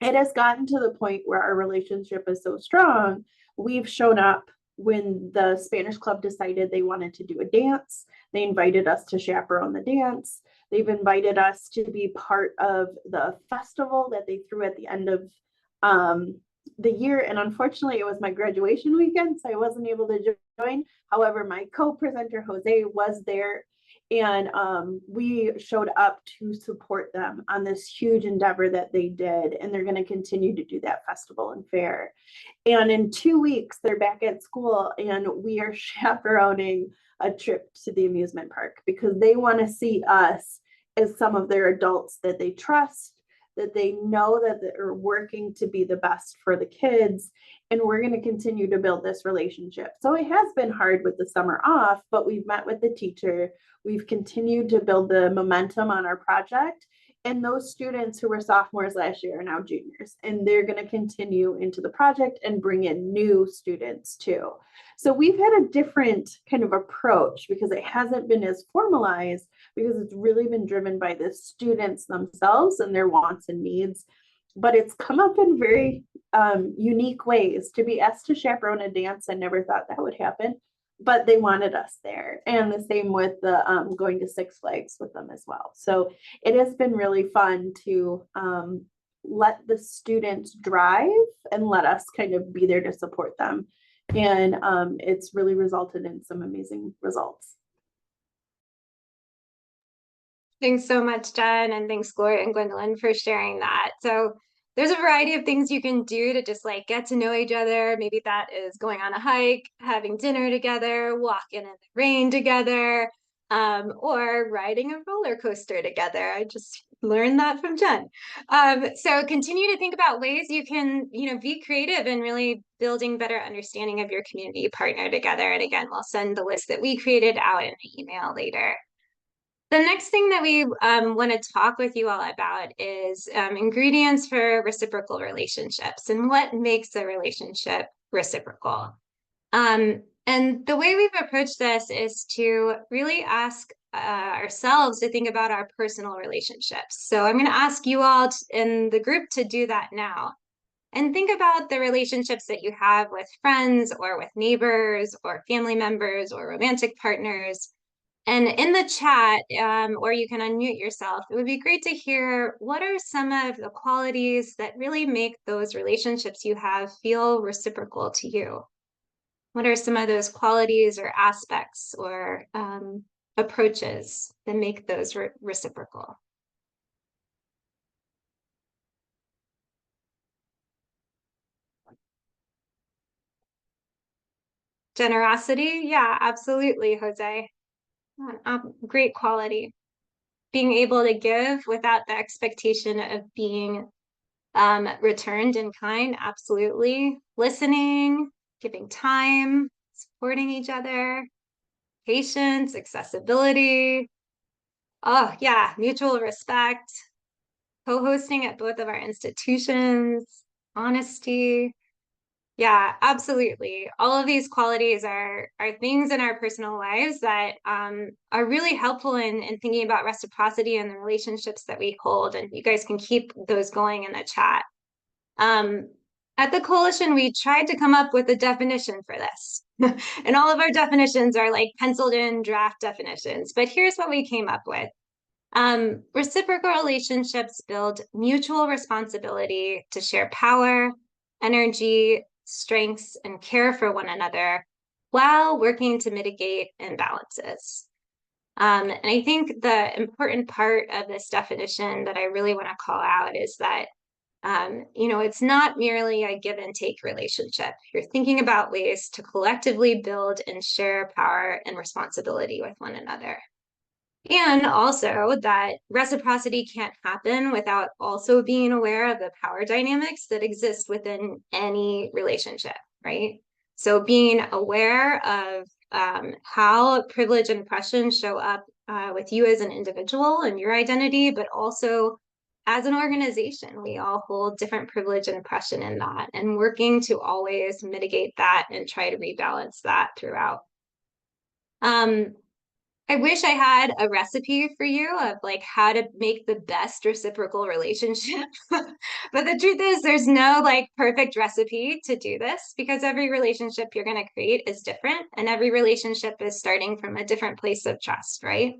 [SPEAKER 6] It has gotten to the point where our relationship is so strong. We've shown up when the Spanish club decided they wanted to do a dance. They invited us to chaperone the dance. They've invited us to be part of the festival that they threw at the end of the year. And unfortunately, it was my graduation weekend, so I wasn't able to join. However, my co-presenter, Jose, was there. And we showed up to support them on this huge endeavor that they did. And they're going to continue to do that festival and fair. And in 2 weeks, they're back at school and we are chaperoning a trip to the amusement park because they want to see us as some of their adults that they trust, that they know that they're working to be the best for the kids. And we're going to continue to build this relationship. So it has been hard with the summer off, but we've met with the teacher. We've continued to build the momentum on our project. And those students who were sophomores last year are now juniors, and they're going to continue into the project and bring in new students too. So we've had a different kind of approach because it hasn't been as formalized, because it's really been driven by the students themselves and their wants and needs. But it's come up in very unique ways. To be asked to chaperone a dance, I never thought that would happen, but they wanted us there. And the same with the going to Six Flags with them as well. So it has been really fun to let the students drive and let us kind of be there to support them. And it's really resulted in some amazing results.
[SPEAKER 1] Thanks so much, Jen, and thanks, Gloria and Gwendolyn, for sharing that. So there's a variety of things you can do to just like get to know each other. Maybe that is going on a hike, having dinner together, walking in the rain together, or riding a roller coaster together. I just learned that from Jen. So continue to think about ways you can, be creative and really building better understanding of your community partner together. And again, we'll send the list that we created out in an email later. The next thing that we want to talk with you all about is ingredients for reciprocal relationships and what makes a relationship reciprocal. And the way we've approached this is to really ask ourselves to think about our personal relationships. So I'm going to ask you all in the group to do that now. And think about the relationships that you have with friends or with neighbors or family members or romantic partners. And in the chat, or you can unmute yourself, it would be great to hear what are some of the qualities that really make those relationships you have feel reciprocal to you? What are some of those qualities or aspects or approaches that make those reciprocal? Generosity? Yeah, absolutely, Jose. Great quality. Being able to give without the expectation of being returned in kind, absolutely. Listening, giving time, supporting each other, patience, accessibility. Oh yeah, mutual respect. co-hosting at both of our institutions, honesty. Yeah, absolutely. All of these qualities are things in our personal lives that are really helpful in thinking about reciprocity and the relationships that we hold. And you guys can keep those going in the chat. At the coalition, we tried to come up with a definition for this. And all of our definitions are like penciled in draft definitions. But here's what we came up with. Reciprocal relationships build mutual responsibility to share power, energy, strengths, and care for one another while working to mitigate imbalances. And I think the important part of this definition that I really want to call out is that, it's not merely a give and take relationship. You're thinking about ways to collectively build and share power and responsibility with one another. And also that reciprocity can't happen without also being aware of the power dynamics that exist within any relationship, right? So being aware of how privilege and oppression show up with you as an individual and your identity, but also as an organization, we all hold different privilege and oppression in that, and working to always mitigate that and try to rebalance that throughout. I wish I had a recipe for you of like how to make the best reciprocal relationship. But the truth is there's no like perfect recipe to do this, because every relationship you're going to create is different, and every relationship is starting from a different place of trust, right?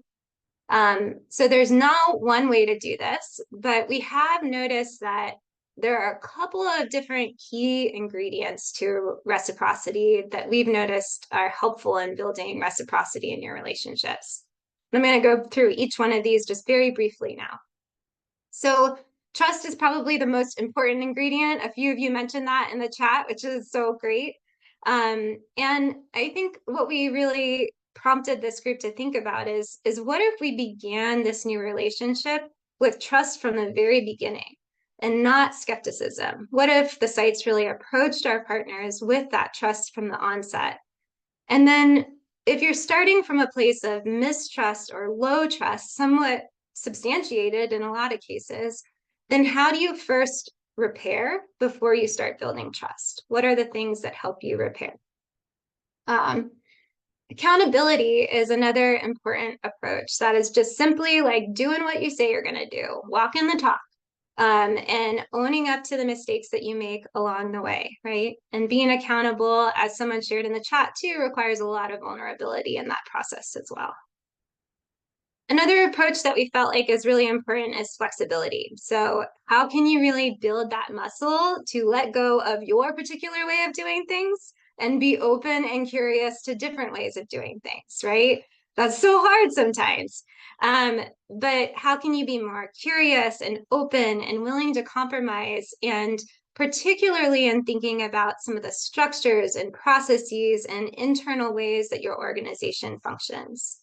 [SPEAKER 1] So there's not one way to do this, but we have noticed that there are a couple of different key ingredients to reciprocity that we've noticed are helpful in building reciprocity in your relationships. I'm going to go through each one of these just very briefly now. So trust is probably the most important ingredient. A few of you mentioned that in the chat, which is so great. And I think what we really prompted this group to think about is what if we began this new relationship with trust from the very beginning and not skepticism? What if the sites really approached our partners with that trust from the onset? And then if you're starting from a place of mistrust or low trust, somewhat substantiated in a lot of cases, then how do you first repair before you start building trust? What are the things that help you repair? Accountability is another important approach. That is just simply like doing what you say you're going to do, walking the talk, and owning up to the mistakes that you make along the way, right? And being accountable, as someone shared in the chat too, requires a lot of vulnerability in that process as well. Another approach that we felt like is really important is flexibility. So how can you really build that muscle to let go of your particular way of doing things and be open and curious to different ways of doing things, right? That's so hard sometimes. But how can you be more curious and open and willing to compromise, and particularly in thinking about some of the structures and processes and internal ways that your organization functions?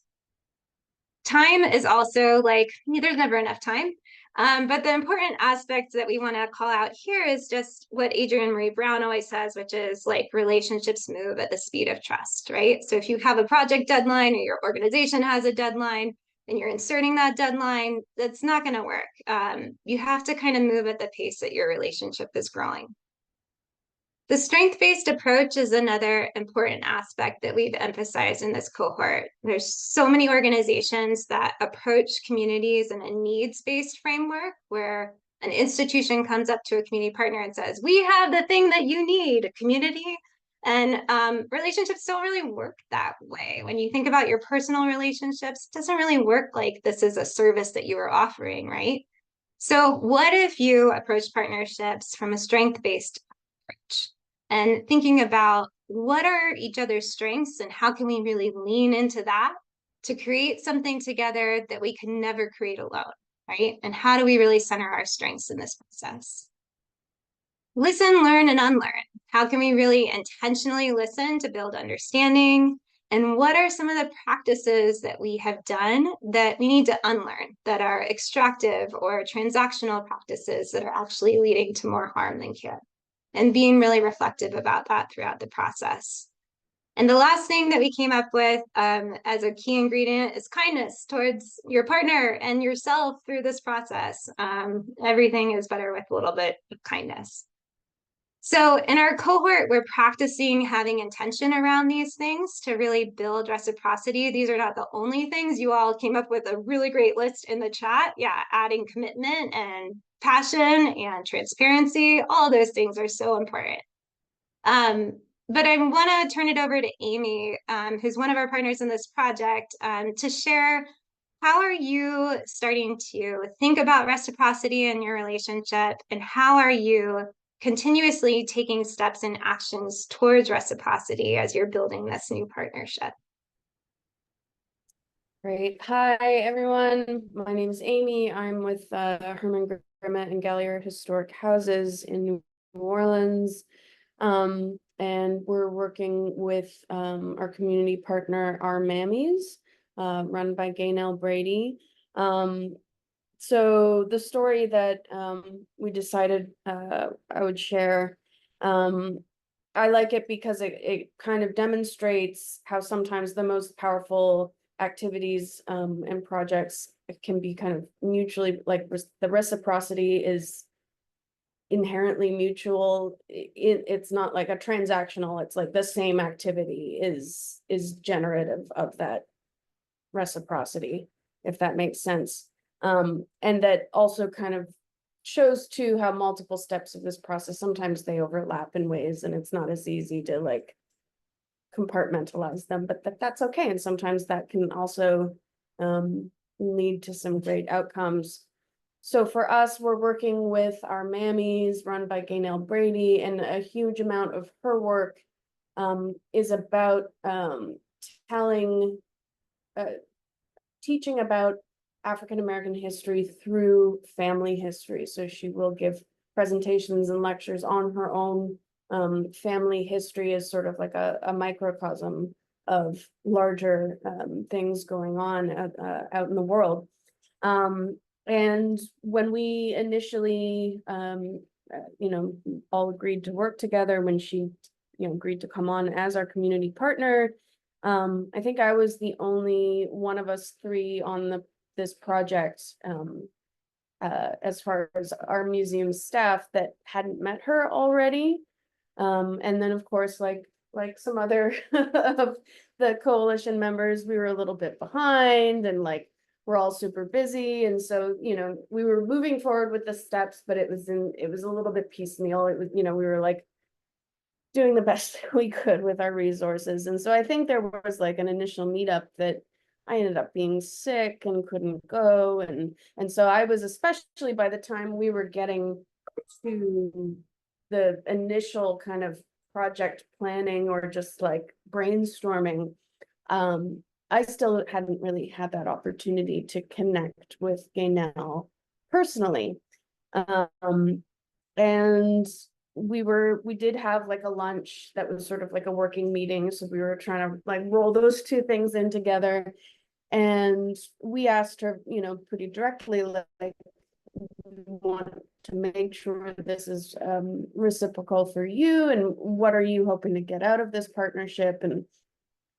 [SPEAKER 1] Time is also like, there's never enough time. But the important aspect that we want to call out here is just what Adrienne Marie Brown always says, which is like relationships move at the speed of trust, right? So if you have a project deadline or your organization has a deadline and you're inserting that deadline, that's not going to work. You have to kind of move at the pace that your relationship is growing. The strength-based approach is another important aspect that we've emphasized in this cohort. There's so many organizations that approach communities in a needs-based framework, where an institution comes up to a community partner and says, we have the thing that you need, community. And relationships don't really work that way. When you think about your personal relationships, it doesn't really work like this is a service that you are offering, right? So what if you approach partnerships from a strength-based approach and thinking about what are each other's strengths and how can we really lean into that to create something together that we can never create alone, right? And how do we really center our strengths in this process? Listen, learn, and unlearn. How can we really intentionally listen to build understanding? And what are some of the practices that we have done that we need to unlearn, that are extractive or transactional practices that are actually leading to more harm than care? And being really reflective about that throughout the process. And the last thing that we came up with as a key ingredient is kindness towards your partner and yourself through this process. Everything is better with a little bit of kindness. So in our cohort, we're practicing having intention around these things to really build reciprocity. These are not the only things. You all came up with a really great list in the chat. Yeah, adding commitment and passion and transparency, all those things are so important. But I want to turn it over to Amy, who's one of our partners in this project, to share how are you starting to think about reciprocity in your relationship, and how are you continuously taking steps and actions towards reciprocity as you're building this new partnership?
[SPEAKER 7] Great. Hi, everyone. My name is Amy. I'm with Hermann-Grima and Gallier Historic Houses in New Orleans. And we're working with our community partner, Our Mammies, run by Gaynell Brady. So the story that we decided I would share, I like it because it kind of demonstrates how sometimes the most powerful activities and projects can be kind of mutually, like the reciprocity is inherently mutual. It's not like a transactional, it's like the same activity is generative of that reciprocity, if that makes sense. And that also kind of shows too how multiple steps of this process, sometimes they overlap in ways and it's not as easy to like compartmentalize them, but that's okay. And sometimes that can also lead to some great outcomes. So for us, we're working with Our Mammies, run by Gaynell Brady, and a huge amount of her work is about teaching about African-American history through family history. So she will give presentations and lectures on her own family history as sort of like a microcosm of larger things going on out in the world. And when we initially, all agreed to work together, when she, agreed to come on as our community partner, I think I was the only one of us three on this project, as far as our museum staff, that hadn't met her already. And then, of course, like some other of the coalition members, we were a little bit behind, and like we're all super busy, and so we were moving forward with the steps, but it was a little bit piecemeal. It was we were like doing the best we could with our resources, and so I think there was like an initial meetup that I ended up being sick and couldn't go, and so I was, especially by the time we were getting to the initial kind of project planning or just like brainstorming, I still hadn't really had that opportunity to connect with Gaynell personally. And we did have like a lunch that was sort of like a working meeting. So we were trying to like roll those two things in together. And we asked her, pretty directly, like, we want to make sure this is reciprocal for you, and what are you hoping to get out of this partnership, and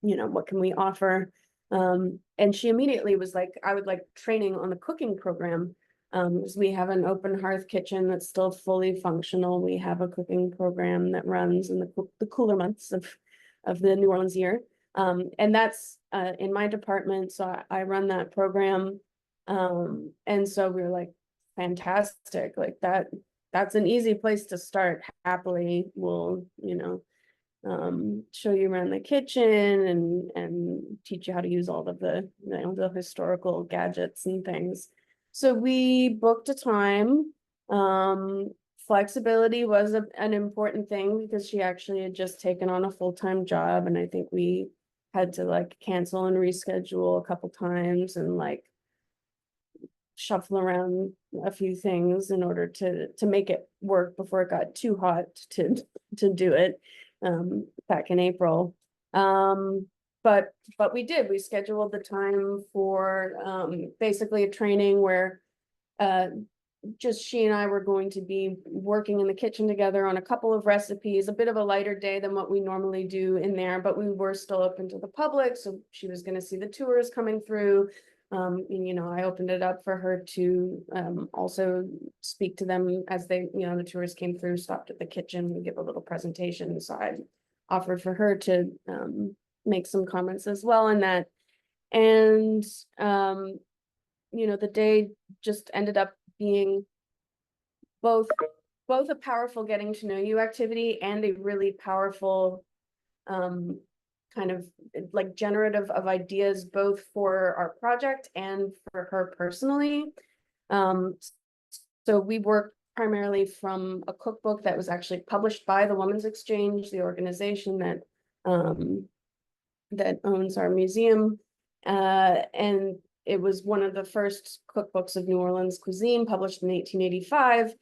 [SPEAKER 7] what can we offer? And she immediately was like, I would like training on the cooking program, because we have an open hearth kitchen that's still fully functional. We have a cooking program that runs in the cooler months of the New Orleans year, and that's in my department, so I run that program. And so we were like, fantastic, like that's an easy place to start. Happily, we'll show you around the kitchen and teach you how to use all of the the historical gadgets and things. So we booked a time. Flexibility was an important thing because she actually had just taken on a full-time job, and I think we had to like cancel and reschedule a couple times and like shuffle around a few things in order to make it work before it got too hot to do it back in April. But we scheduled the time for basically a training where just she and I were going to be working in the kitchen together on a couple of recipes, a bit of a lighter day than what we normally do in there, but we were still open to the public. So she was going to see the tours coming through. And, you know, I opened it up for her to also speak to them as they, you know, the tours came through, stopped at the kitchen, we give a little presentation. So I offered for her to make some comments as well in that. And, you know, the day just ended up being both a powerful getting to know you activity and a really powerful kind of like generative of ideas, both for our project and for her personally. So we worked primarily from a cookbook that was actually published by the Women's Exchange, the organization that that owns our museum, and it was one of the first cookbooks of New Orleans cuisine, published in 1885,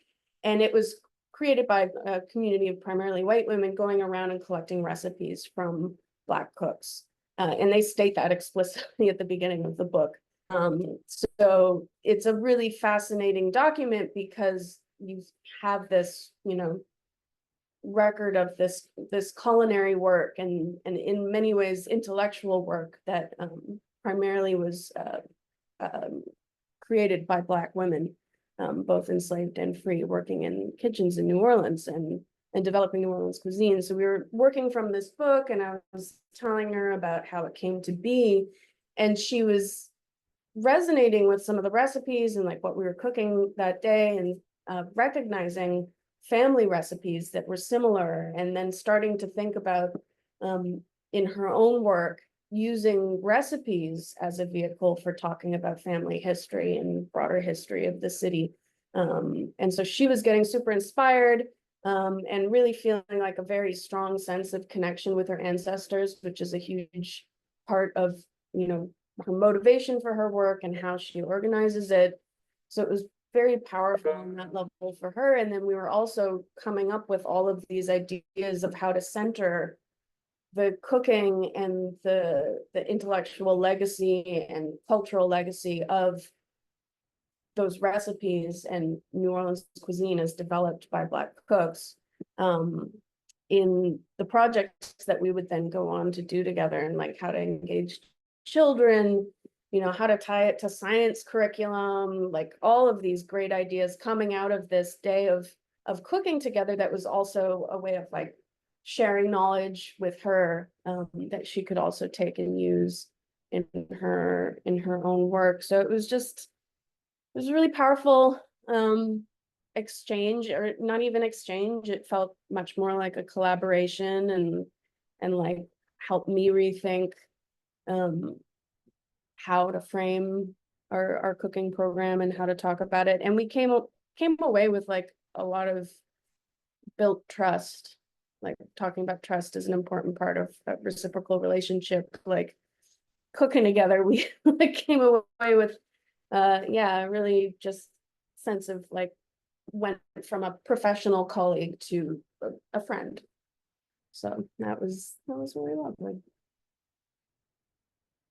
[SPEAKER 7] and it was created by a community of primarily white women going around and collecting recipes from Black cooks. And they state that explicitly at the beginning of the book. So it's a really fascinating document because you have this, you know, record of this culinary work and in many ways intellectual work that primarily was created by Black women, both enslaved and free, working in kitchens in New Orleans and developing New Orleans cuisine. So we were working from this book, and I was telling her about how it came to be, and she was resonating with some of the recipes and like what we were cooking that day, and recognizing family recipes that were similar, and then starting to think about in her own work using recipes as a vehicle for talking about family history and broader history of the city. And so she was getting super inspired and really feeling like a very strong sense of connection with her ancestors, which is a huge part of, you know, her motivation for her work and how she organizes it. So it was very powerful on that level for her. And then we were also coming up with all of these ideas of how to center the cooking and the intellectual legacy and cultural legacy of those recipes and New Orleans cuisine as developed by Black cooks in the projects that we would then go on to do together, and like how to engage children, you know, how to tie it to science curriculum, like all of these great ideas coming out of this day of cooking together. That was also a way of like sharing knowledge with her that she could also take and use in her own work. So it was a really powerful exchange, or not even exchange. It felt much more like a collaboration and like helped me rethink how to frame our cooking program and how to talk about it. And we came away with like a lot of built trust. Like talking about trust is an important part of a reciprocal relationship. Like cooking together, we like came away with really just sense of like went from a professional colleague to a friend. So that was really lovely.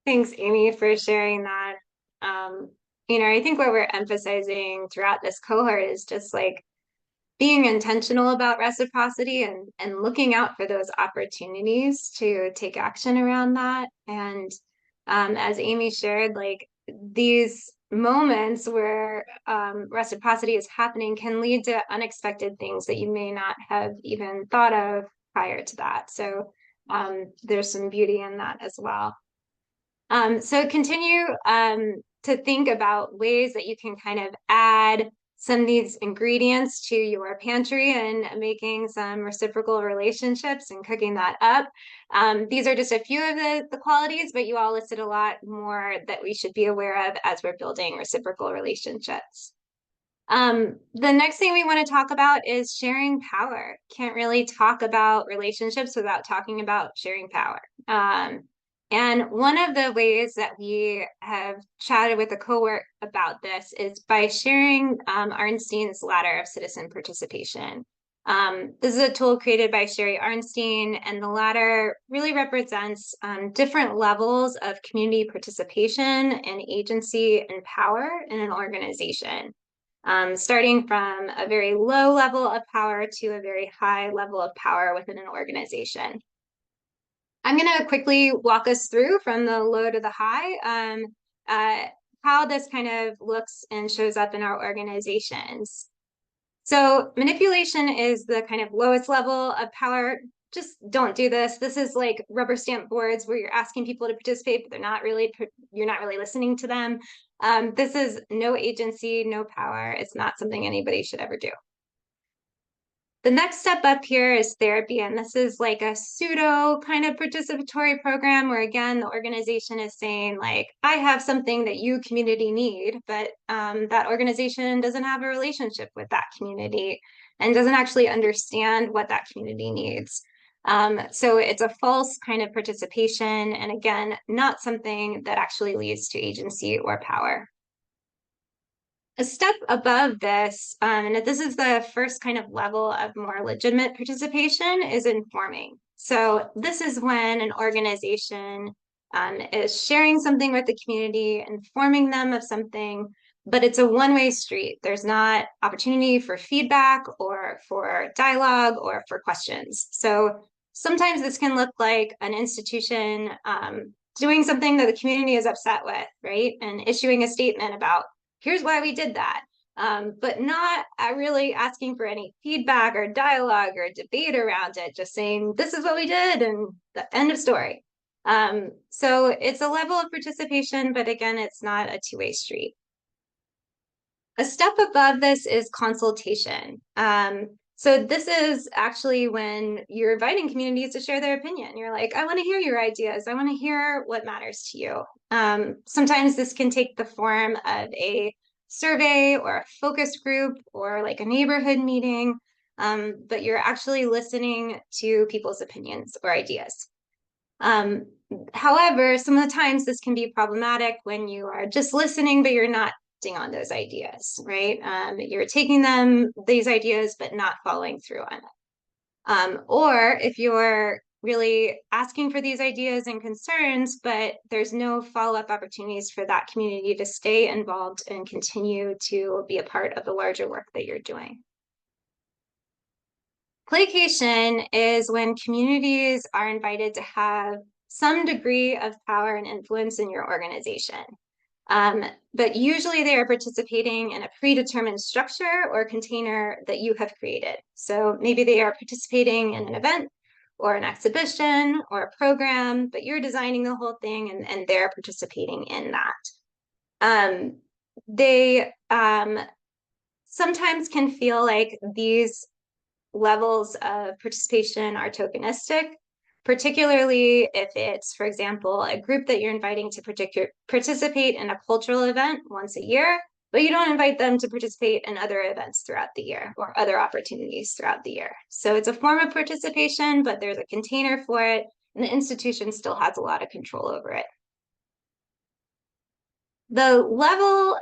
[SPEAKER 1] Thanks, Amy, for sharing that. You know, I think what we're emphasizing throughout this cohort is just like being intentional about reciprocity and looking out for those opportunities to take action around that. And as Amy shared, like these moments where reciprocity is happening can lead to unexpected things that you may not have even thought of prior to that. So there's some beauty in that as well. So continue to think about ways that you can kind of add some of these ingredients to your pantry and making some reciprocal relationships and cooking that up. These are just a few of the qualities, but you all listed a lot more that we should be aware of as we're building reciprocal relationships. The next thing we want to talk about is sharing power. Can't really talk about relationships without talking about sharing power. And one of the ways that we have chatted with a cohort about this is by sharing Arnstein's ladder of citizen participation. This is a tool created by Sherry Arnstein, and the ladder really represents different levels of community participation and agency and power in an organization. starting from a very low level of power to a very high level of power within an organization. I'm going to quickly walk us through from the low to the high, how this kind of looks and shows up in our organizations. So manipulation is the kind of lowest level of power. Just don't do this. This is like rubber stamp boards where you're asking people to participate, but you're not really listening to them. This is no agency, no power. It's not something anybody should ever do. The next step up here is therapy, and this is like a pseudo kind of participatory program where, again, the organization is saying, like, I have something that you community need, but that organization doesn't have a relationship with that community and doesn't actually understand what that community needs. So it's a false kind of participation, and again, not something that actually leads to agency or power. A step above this, and this is the first kind of level of more legitimate participation, is informing. So this is when an organization is sharing something with the community, informing them of something, but it's a one-way street. There's not opportunity for feedback or for dialogue or for questions. So sometimes this can look like an institution doing something that the community is upset with, right? And issuing a statement about, here's why we did that, but not really asking for any feedback or dialogue or debate around it, just saying, this is what we did and the end of story. So it's a level of participation, but again, it's not a two-way street. A step above this is consultation. So this is actually when you're inviting communities to share their opinion. You're like, I want to hear your ideas. I want to hear what matters to you. Sometimes this can take the form of a survey or a focus group or like a neighborhood meeting, but you're actually listening to people's opinions or ideas. However, some of the times this can be problematic when you are just listening, but you're not on those ideas, right? You're taking these ideas, but not following through on it. Or if you're really asking for these ideas and concerns, but there's no follow-up opportunities for that community to stay involved and continue to be a part of the larger work that you're doing. Placation is when communities are invited to have some degree of power and influence in your organization. But usually they are participating in a predetermined structure or container that you have created. So maybe they are participating in an event or an exhibition or a program, but you're designing the whole thing and they're participating in that. They sometimes can feel like these levels of participation are tokenistic, particularly if it's, for example, a group that you're inviting to participate in a cultural event once a year, but you don't invite them to participate in other events throughout the year or other opportunities throughout the year. So it's a form of participation, but there's a container for it, and the institution still has a lot of control over it. The level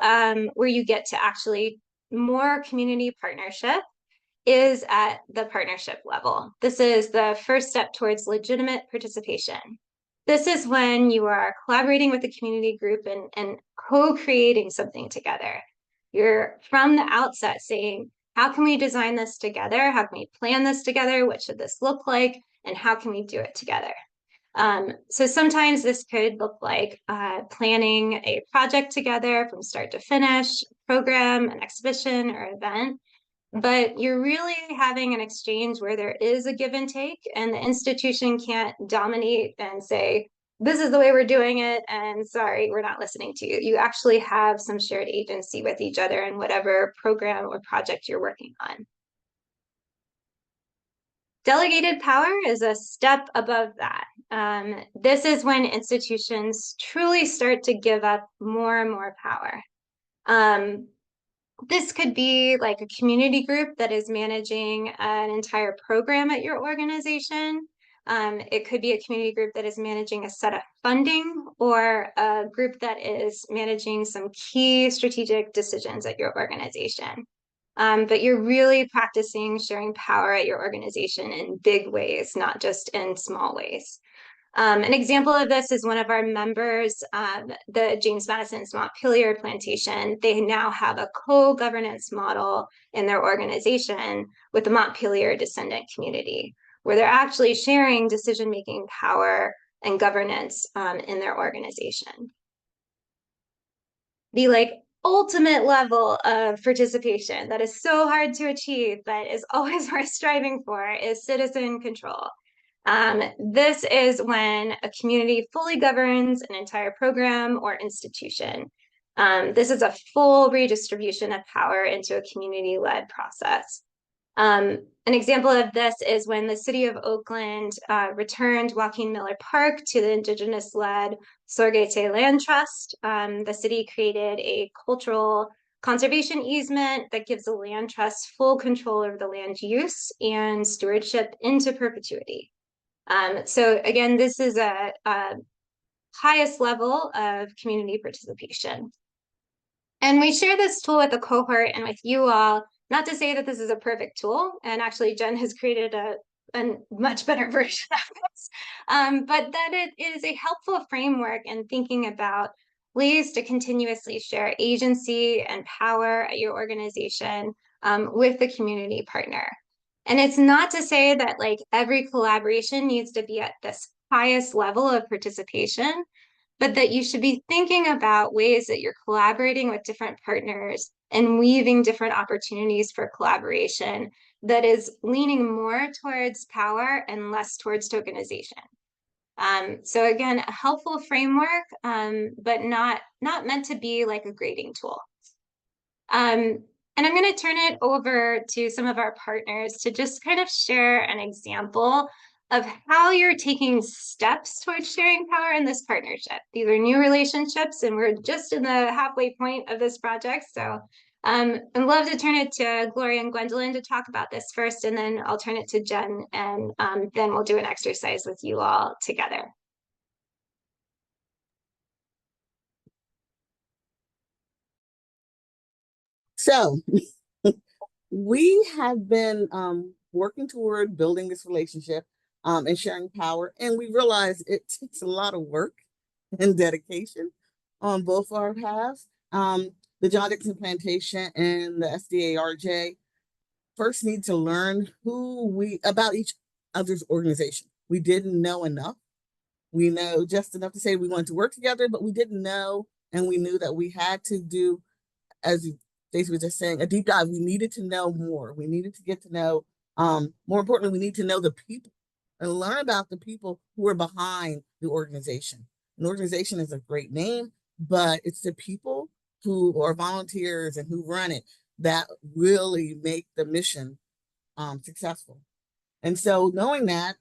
[SPEAKER 1] where you get to actually more community partnership is at the partnership level. This is the first step towards legitimate participation. This is when you are collaborating with the community group and co-creating something together. You're from the outset saying, how can we design this together? How can we plan this together? What should this look like? And how can we do it together? So sometimes this could look like planning a project together from start to finish, program, an exhibition or event. But you're really having an exchange where there is a give and take, and the institution can't dominate and say, this is the way we're doing it, and sorry, we're not listening to you. You actually have some shared agency with each other in whatever program or project you're working on. Delegated power is a step above that. This is when institutions truly start to give up more and more power. This could be like a community group that is managing an entire program at your organization. It could be a community group that is managing a set of funding, or a group that is managing some key strategic decisions at your organization. But you're really practicing sharing power at your organization in big ways, not just in small ways. An example of this is one of our members, the James Madison's Montpelier Plantation. They now have a co-governance model in their organization with the Montpelier descendant community, where they're actually sharing decision-making power and governance in their organization. The ultimate level of participation that is so hard to achieve, but is always worth striving for, is citizen control. This is when a community fully governs an entire program or institution. This is a full redistribution of power into a community-led process. An example of this is when the city of Oakland returned Joaquin Miller Park to the indigenous-led Sorgete Land Trust. The city created a cultural conservation easement that gives the land trust full control over the land use and stewardship into perpetuity. So again, this is a highest level of community participation. And we share this tool with the cohort and with you all, not to say that this is a perfect tool, and actually Jen has created a much better version of this, but that it is a helpful framework in thinking about ways to continuously share agency and power at your organization with the community partner. And it's not to say that every collaboration needs to be at this highest level of participation, but that you should be thinking about ways that you're collaborating with different partners and weaving different opportunities for collaboration that is leaning more towards power and less towards tokenization. So again, a helpful framework, but not meant to be like a grading tool. And I'm going to turn it over to some of our partners to just kind of share an example of how you're taking steps towards sharing power in this partnership. These are new relationships, and we're just in the halfway point of this project. So I'd love to turn it to Gloria and Gwendolyn to talk about this first, and then I'll turn it to Jen, and then we'll do an exercise with you all together.
[SPEAKER 2] So we have been working toward building this relationship and sharing power, and we realize it takes a lot of work and dedication on both our halves. The John Dickinson Plantation and the SDARJ first need to learn about each other's organization. We didn't know enough. We know just enough to say we wanted to work together, but we didn't know, and we knew that we had to do, as Stacey was just saying, a deep dive. We needed to know more. We needed to get to know, more importantly, we need to know the people and learn about the people who are behind the organization. An organization is a great name, but it's the people who are volunteers and who run it that really make the mission successful. And so knowing that,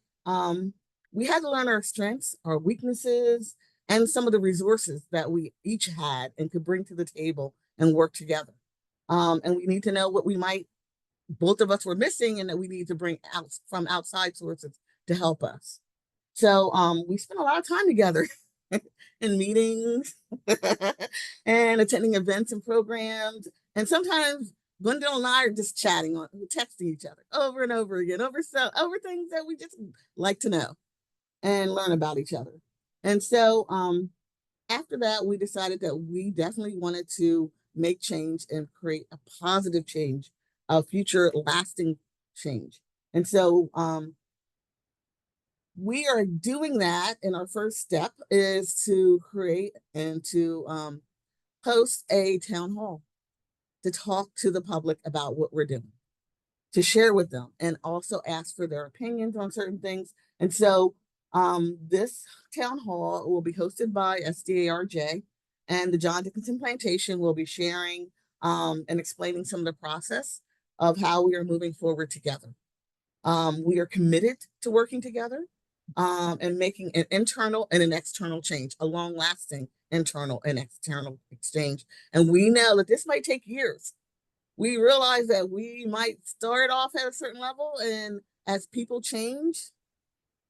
[SPEAKER 2] we had to learn our strengths, our weaknesses, and some of the resources that we each had and could bring to the table and work together. And we need to know what both of us were missing, and that we need to bring out from outside sources to help us. So we spent a lot of time together in meetings and attending events and programs. And sometimes Gwendolyn and I are just chatting texting each other over and over again, over things that we just like to know and learn about each other. And so after that, we decided that we definitely wanted to make change and create a positive change, a future lasting change. And so we are doing that, and our first step is to create and to host a town hall to talk to the public about what we're doing, to share with them, and also ask for their opinions on certain things. And so this town hall will be hosted by SDARJ, and the John Dickinson Plantation will be sharing and explaining some of the process of how we are moving forward together. We are committed to working together and making an internal and an external change, a long-lasting internal and external exchange. And we know that this might take years. We realize that we might start off at a certain level, and as people change,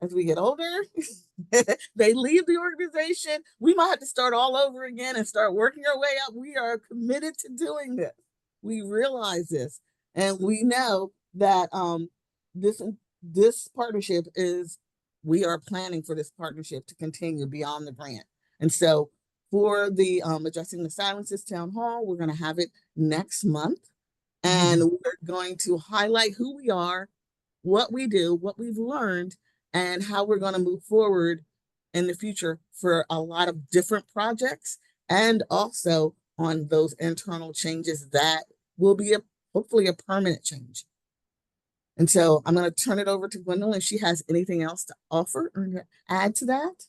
[SPEAKER 2] as we get older, they leave the organization, we might have to start all over again and start working our way up. We are committed to doing this. We realize this, and we know that this partnership is we are planning for this partnership to continue beyond the grant. And so for the Addressing the Silences Town Hall, we're going to have it next month. And we're going to highlight who we are, what we do, what we've learned, and how we're going to move forward in the future for a lot of different projects, and also on those internal changes that will be hopefully a permanent change. And so I'm going to turn it over to Gwendolyn if she has anything else to offer or add to that.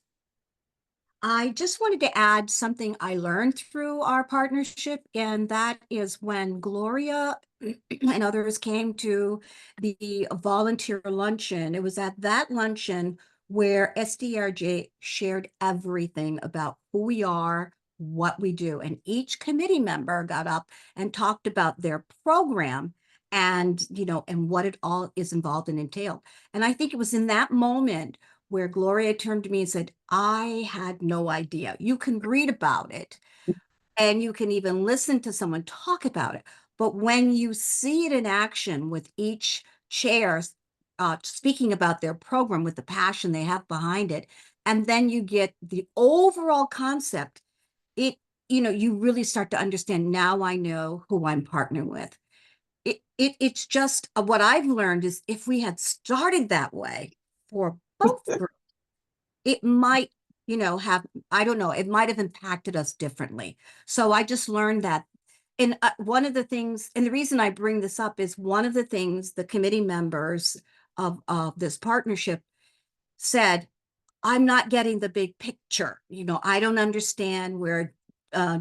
[SPEAKER 3] I just wanted to add something I learned through our partnership, and that is when Gloria and others came to the volunteer luncheon. It was at that luncheon where SDRJ shared everything about who we are, what we do, and each committee member got up and talked about their program and, and what it all is involved and entailed. And I think it was in that moment where Gloria turned to me and said, I had no idea. You can read about it and you can even listen to someone talk about it. But when you see it in action with each chair speaking about their program with the passion they have behind it, and then you get the overall concept, you really start to understand, now I know who I'm partnering with. It's just what I've learned is if we had started that way for both groups, it might, have, I don't know, it might have impacted us differently. So I just learned that. And one of the things, and the reason I bring this up is one of the things the committee members of this partnership said, I'm not getting the big picture. I don't understand where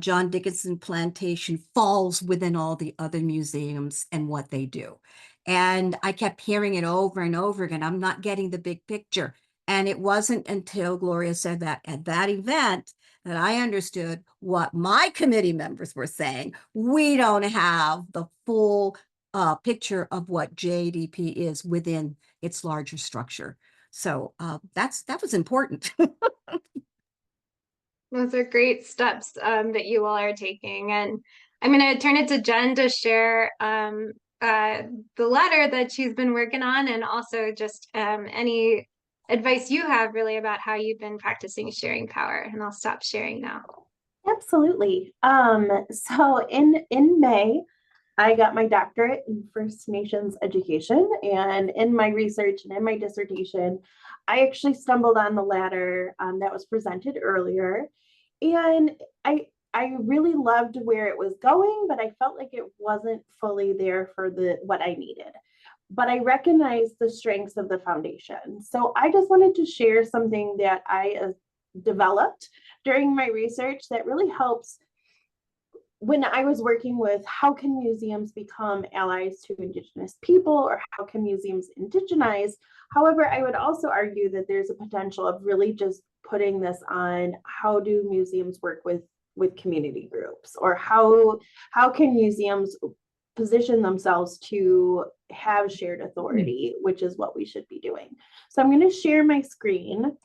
[SPEAKER 3] John Dickinson Plantation falls within all the other museums and what they do. And I kept hearing it over and over again. I'm not getting the big picture. And it wasn't until Gloria said that at that event that I understood what my committee members were saying. We don't have the full picture of what JDP is within its larger structure. So that was important.
[SPEAKER 1] Those are great steps that you all are taking. And I'm going to turn it to Jen to share the letter that she's been working on, and also just any advice you have really about how you've been practicing sharing power. And I'll stop sharing now.
[SPEAKER 6] Absolutely. So in May, I got my doctorate in First Nations education, and in my research and in my dissertation, I actually stumbled on the ladder that was presented earlier, and I really loved where it was going, but I felt like it wasn't fully there for what I needed. But I recognized the strengths of the foundation. So I just wanted to share something that I developed during my research that really helps when I was working with how can museums become allies to Indigenous people, or how can museums indigenize. However, I would also argue that there's a potential of really just putting this on how do museums work with community groups, or how can museums position themselves to have shared authority, which is what we should be doing. So I'm going to share my screen.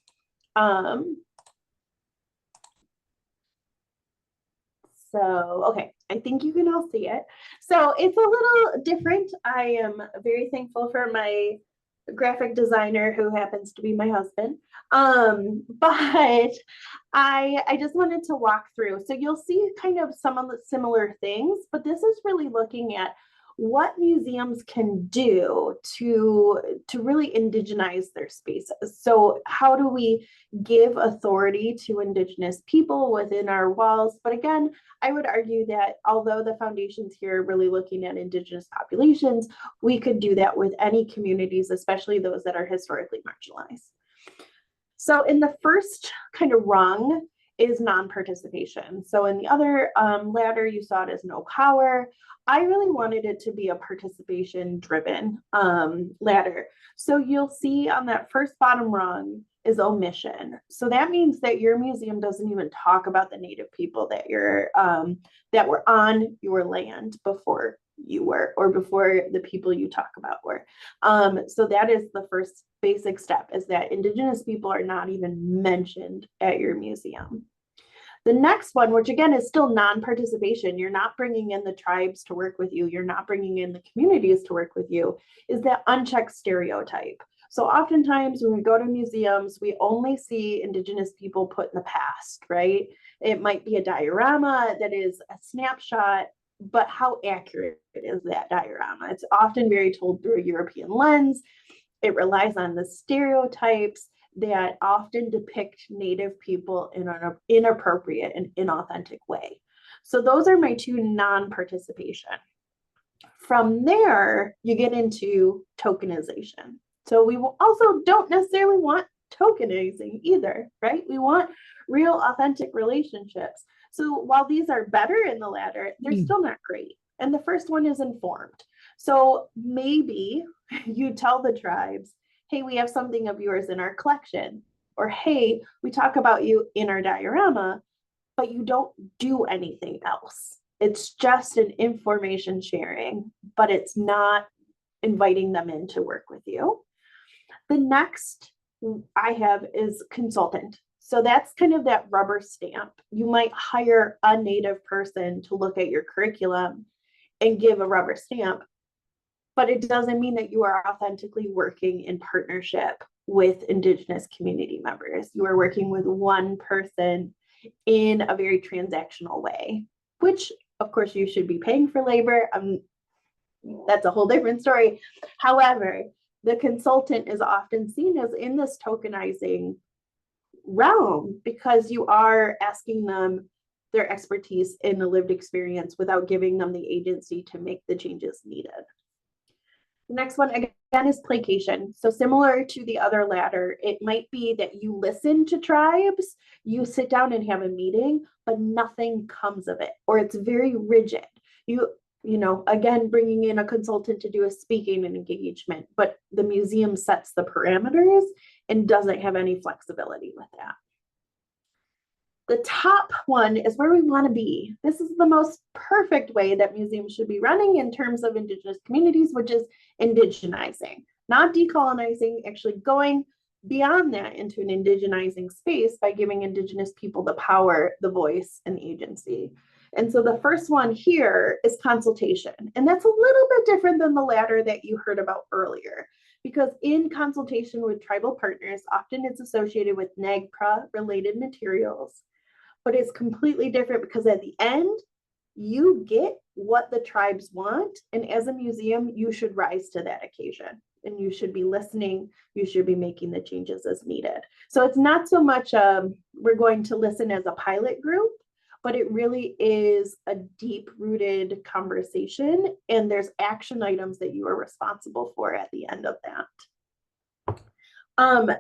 [SPEAKER 6] So, okay, I think you can all see it. So it's a little different. I am very thankful for my graphic designer, who happens to be my husband. But I just wanted to walk through. So you'll see kind of some of the similar things, but this is really looking at what museums can do to really indigenize their spaces. So how do we give authority to Indigenous people within our walls? But again, I would argue that although the foundation's here really looking at Indigenous populations, we could do that with any communities, especially those that are historically marginalized. So in the first kind of rung is non-participation. So in the other ladder, you saw it as no power. I really wanted it to be a participation-driven ladder. So you'll see on that first bottom rung is omission. So that means that your museum doesn't even talk about the Native people that that were on your land before you were, or before the people you talk about were. So that is the first basic step, is that Indigenous people are not even mentioned at your museum. The next one, which again is still non-participation, you're not bringing in the tribes to work with you, you're not bringing in the communities to work with you, is that unchecked stereotype. So oftentimes when we go to museums, we only see Indigenous people put in the past, right? It might be a diorama that is a snapshot, but how accurate is that diorama? It's often very told through a European lens. It relies on the stereotypes that often depict Native people in an inappropriate and inauthentic way. So those are my two non-participation. From there, you get into tokenization. So we also don't necessarily want tokenizing either, right? We want real authentic relationships. So while these are better in the latter, they're still not great. And the first one is informed. So maybe you tell the tribes, hey, we have something of yours in our collection, or hey, we talk about you in our diorama, but you don't do anything else. It's just an information sharing, but it's not inviting them in to work with you. The next I have is consultant. So that's kind of that rubber stamp. You might hire a Native person to look at your curriculum and give a rubber stamp, but it doesn't mean that you are authentically working in partnership with Indigenous community members. You are working with one person in a very transactional way, which of course you should be paying for labor. That's a whole different story. However, the consultant is often seen as in this tokenizing realm because you are asking them their expertise in a lived experience without giving them the agency to make the changes needed. The next one again is placation. So similar to the other ladder, it might be that you listen to tribes, you sit down and have a meeting, but nothing comes of it, or it's very rigid. You know, again, bringing in a consultant to do a speaking and engagement, but the museum sets the parameters and doesn't have any flexibility with that. The top one is where we want to be. This is the most perfect way that museums should be running in terms of Indigenous communities, which is indigenizing, not decolonizing, actually going beyond that into an indigenizing space by giving Indigenous people the power, the voice, and agency. And so the first one here is consultation. And that's a little bit different than the ladder that you heard about earlier, because in consultation with tribal partners, often it's associated with NAGPRA related materials, but it's completely different because at the end, you get what the tribes want. And as a museum, you should rise to that occasion and you should be listening. You should be making the changes as needed. So it's not so much we're going to listen as a pilot group, but it really is a deep-rooted conversation, and there's action items that you are responsible for at the end of that.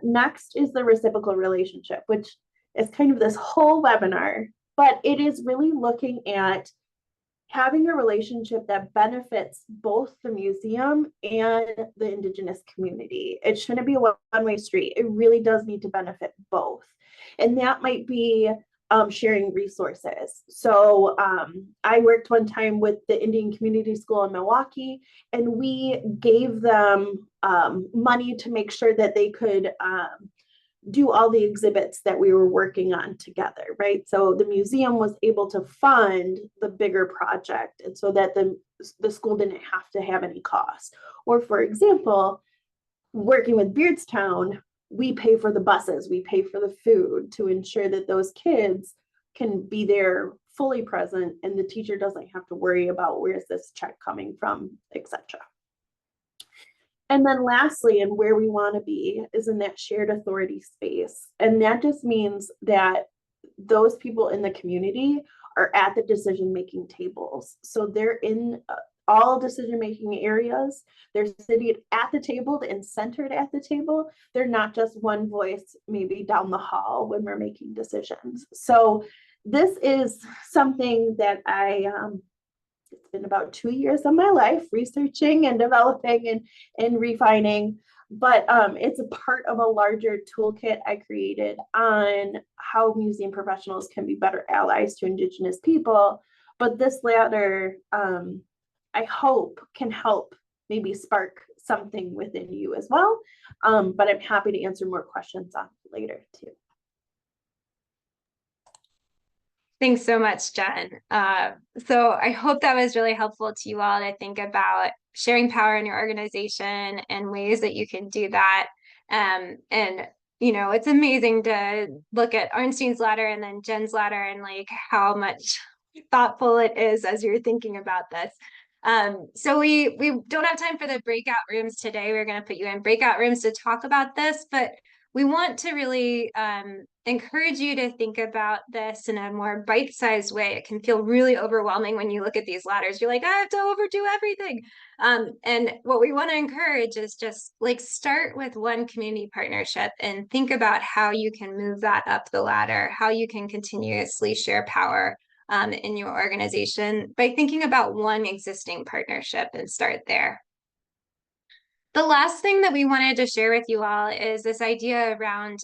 [SPEAKER 6] Next is the reciprocal relationship, which is kind of this whole webinar, but it is really looking at having a relationship that benefits both the museum and the Indigenous community. It shouldn't be a one-way street. It really does need to benefit both. And that might be sharing resources. So I worked one time with the Indian Community School in Milwaukee, and we gave them money to make sure that they could do all the exhibits that we were working on together, right? So the museum was able to fund the bigger project, and so that the school didn't have to have any cost. Or for example, working with Beardstown, we pay for the buses, we pay for the food to ensure that those kids can be there fully present and the teacher doesn't have to worry about where's this check coming from, etc. And then lastly, and where we want to be is in that shared authority space. And that just means that those people in the community are at the decision-making tables. So they're in all decision-making areas. They're sitting at the table and centered at the table. They're not just one voice, maybe down the hall when we're making decisions. So this is something that it's been about 2 years of my life researching and developing and refining, but it's a part of a larger toolkit I created on how museum professionals can be better allies to Indigenous people. But this ladder, I hope, can help maybe spark something within you as well. But I'm happy to answer more questions on later too.
[SPEAKER 1] Thanks so much, Jen. So I hope that was really helpful to you all to think about sharing power in your organization and ways that you can do that And you know, it's amazing to look at Arnstein's ladder and then Jen's ladder and like how much thoughtful it is as you're thinking about this. So we don't have time for the breakout rooms today. We're going to put you in breakout rooms to talk about this, but we want to really encourage you to think about this in a more bite-sized way. It can feel really overwhelming when you look at these ladders. You're like, I have to overdo everything. And what we want to encourage is just like start with one community partnership and think about how you can move that up the ladder, how you can continuously share power in your organization by thinking about one existing partnership and start there. The last thing that we wanted to share with you all is this idea around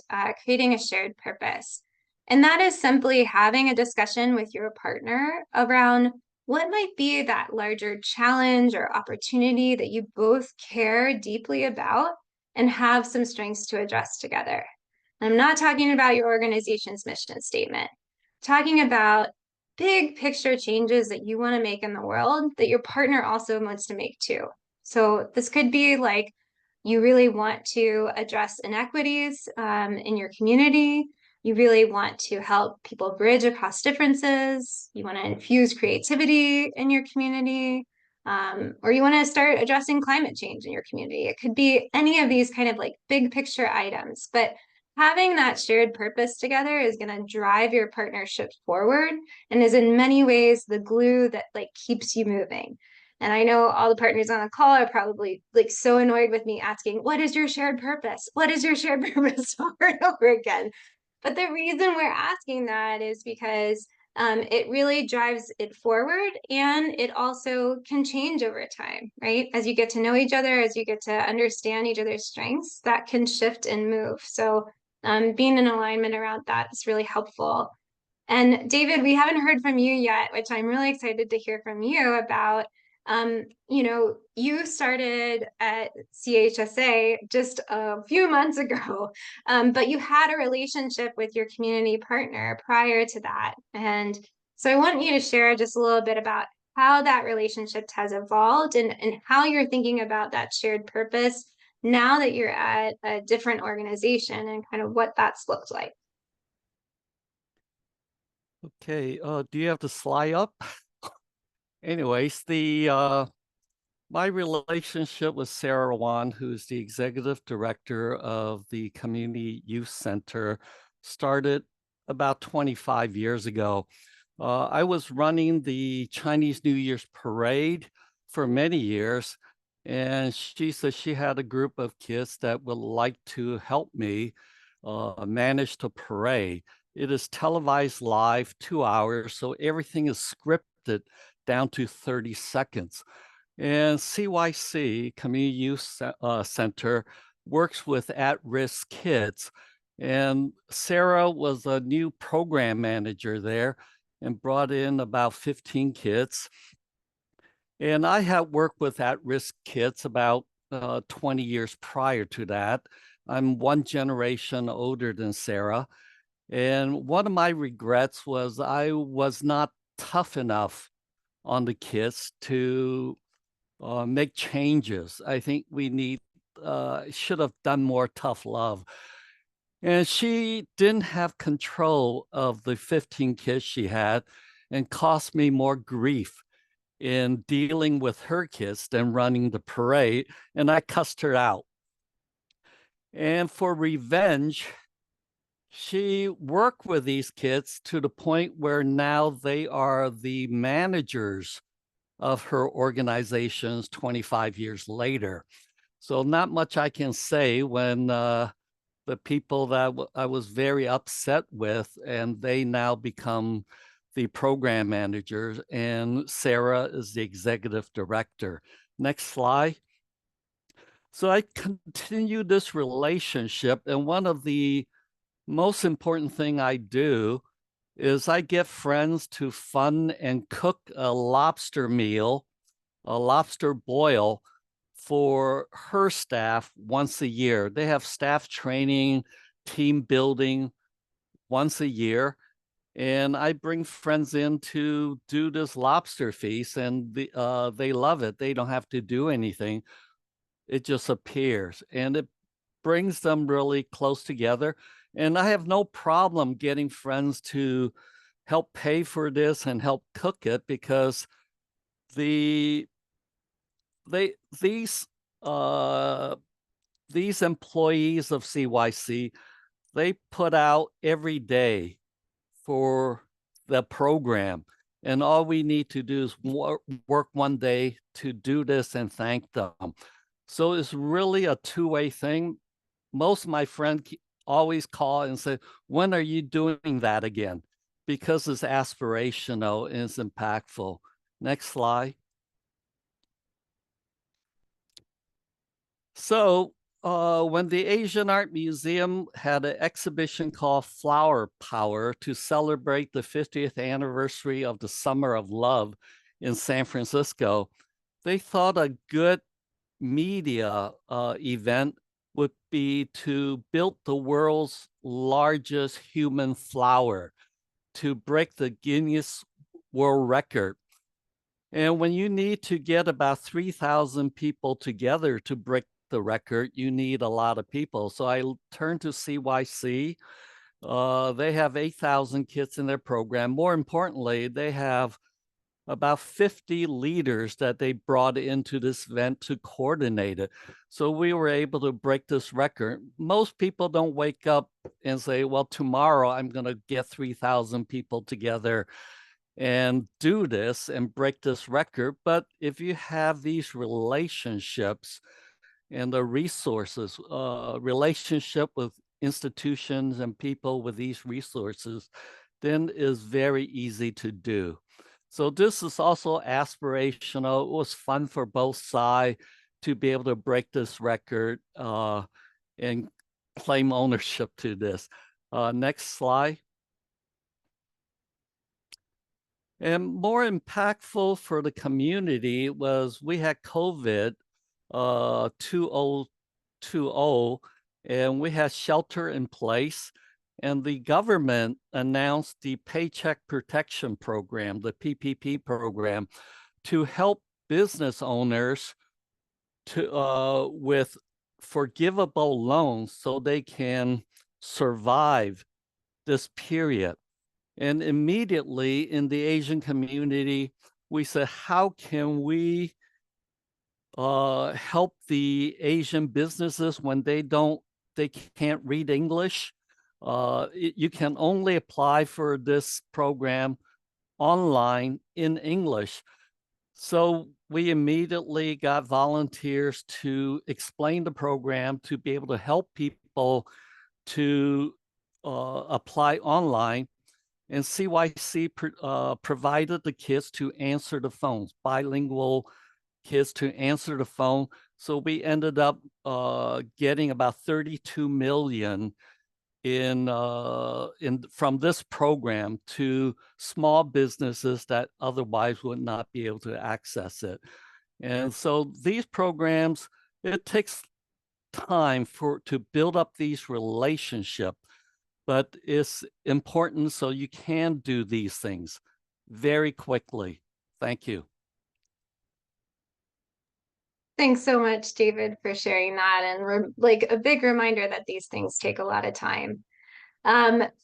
[SPEAKER 1] creating a shared purpose. And that is simply having a discussion with your partner around what might be that larger challenge or opportunity that you both care deeply about and have some strengths to address together. I'm not talking about your organization's mission statement. I'm talking about big picture changes that you want to make in the world that your partner also wants to make too. So this could be like you really want to address inequities in your community. You really want to help people bridge across differences. You want to infuse creativity in your community. Or you want to start addressing climate change in your community. It could be any of these kind of like big picture items, but having that shared purpose together is going to drive your partnership forward and is in many ways the glue that like keeps you moving. And I know all the partners on the call are probably like so annoyed with me asking, what is your shared purpose? What is your shared purpose over and over again? But the reason we're asking that is because it really drives it forward, and it also can change over time, right? As you get to know each other, as you get to understand each other's strengths, that can shift and move. So being in alignment around that is really helpful. And David, we haven't heard from you yet, which I'm really excited to hear from you about. You know, you started at CHSA just a few months ago, but you had a relationship with your community partner prior to that. And so I want you to share just a little bit about how that relationship has evolved and how you're thinking about that shared purpose now that you're at a different organization and kind of what that's looked like.
[SPEAKER 4] Okay, do you have the slide up? Anyways, my relationship with Sarah Wan, who's the executive director of the Community Youth Center, started about 25 years ago. I was running the Chinese New Year's parade for many years, and she said she had a group of kids that would like to help me manage the parade. It is televised live, 2 hours, so everything is scripted down to 30 seconds. And CYC, Community Youth Center, works with at-risk kids. And Sarah was a new program manager there and brought in about 15 kids. And I had worked with at-risk kids about 20 years prior to that. I'm one generation older than Sarah. And one of my regrets was I was not tough enough on the kids to make changes. I think we should have done more tough love. And she didn't have control of the 15 kids she had and cost me more grief in dealing with her kids than running the parade. And I cussed her out. And for revenge, she worked with these kids to the point where now they are the managers of her organizations 25 years later. So not much I can say when the people that I was very upset with, and they now become the program managers, and Sarah is the executive director. Next slide. So I continue this relationship, and one of the most important thing I do is I get friends to fund and cook a lobster meal, a lobster boil for her staff once a year. They have staff training, team building once a year. And I bring friends in to do this lobster feast, and they love it. They don't have to do anything. It just appears. And brings them really close together. And I have no problem getting friends to help pay for this and help cook it, because these employees of CYC, they put out every day for the program. And all we need to do is work one day to do this and thank them. So it's really a two-way thing. Most of my friends always call and say, when are you doing that again? Because it's aspirational and it's impactful. Next slide. So when the Asian Art Museum had an exhibition called Flower Power to celebrate the 50th anniversary of the Summer of Love in San Francisco, they thought a good media event would be to build the world's largest human flower to break the Guinness World Record. And when you need to get about 3,000 people together to break the record, you need a lot of people. So I turned to CYC. They have 8,000 kids in their program. More importantly, they have about 50 leaders that they brought into this event to coordinate it. So we were able to break this record. Most people don't wake up and say, well, tomorrow I'm going to get 3,000 people together and do this and break this record. But if you have these relationships and the resources, relationship with institutions and people with these resources, then is very easy to do. So this is also aspirational. It was fun for both sides to be able to break this record and claim ownership to this. Next slide. And more impactful for the community was we had COVID 2020, and we had shelter in place. And the government announced the Paycheck Protection Program, the PPP program, to help business owners with forgivable loans so they can survive this period. And immediately in the Asian community, we said, how can we help the Asian businesses when they can't read English? You can only apply for this program online in English. So we immediately got volunteers to explain the program, to be able to help people to apply online. And CYC provided the kids to answer the phones, bilingual kids to answer the phone. So we ended up getting about 32 million from this program to small businesses that otherwise would not be able to access it. And so these programs, it takes time to build up these relationships, but it's important so you can do these things very quickly. Thank you.
[SPEAKER 1] Thanks so much, David, for sharing that. And like a big reminder that these things take a lot of time.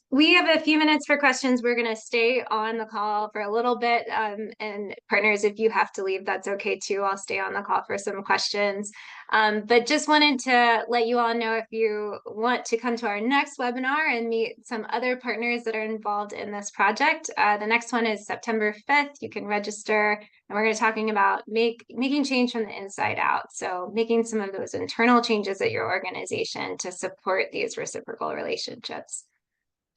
[SPEAKER 1] We have a few minutes for questions. We're going to stay on the call for a little bit. And partners, if you have to leave, that's okay too. I'll stay on the call for some questions. But just wanted to let you all know, if you want to come to our next webinar and meet some other partners that are involved in this project, the next one is September 5th. You can register, and we're going to be talking about making change from the inside out. So making some of those internal changes at your organization to support these reciprocal relationships.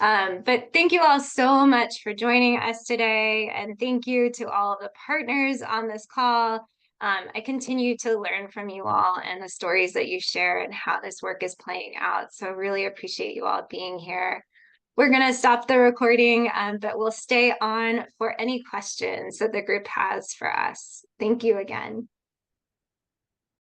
[SPEAKER 1] But thank you all so much for joining us today. And thank you to all of the partners on this call. I continue to learn from you all and the stories that you share and how this work is playing out. So really appreciate you all being here. We're going to stop the recording, but we'll stay on for any questions that the group has for us. Thank you again.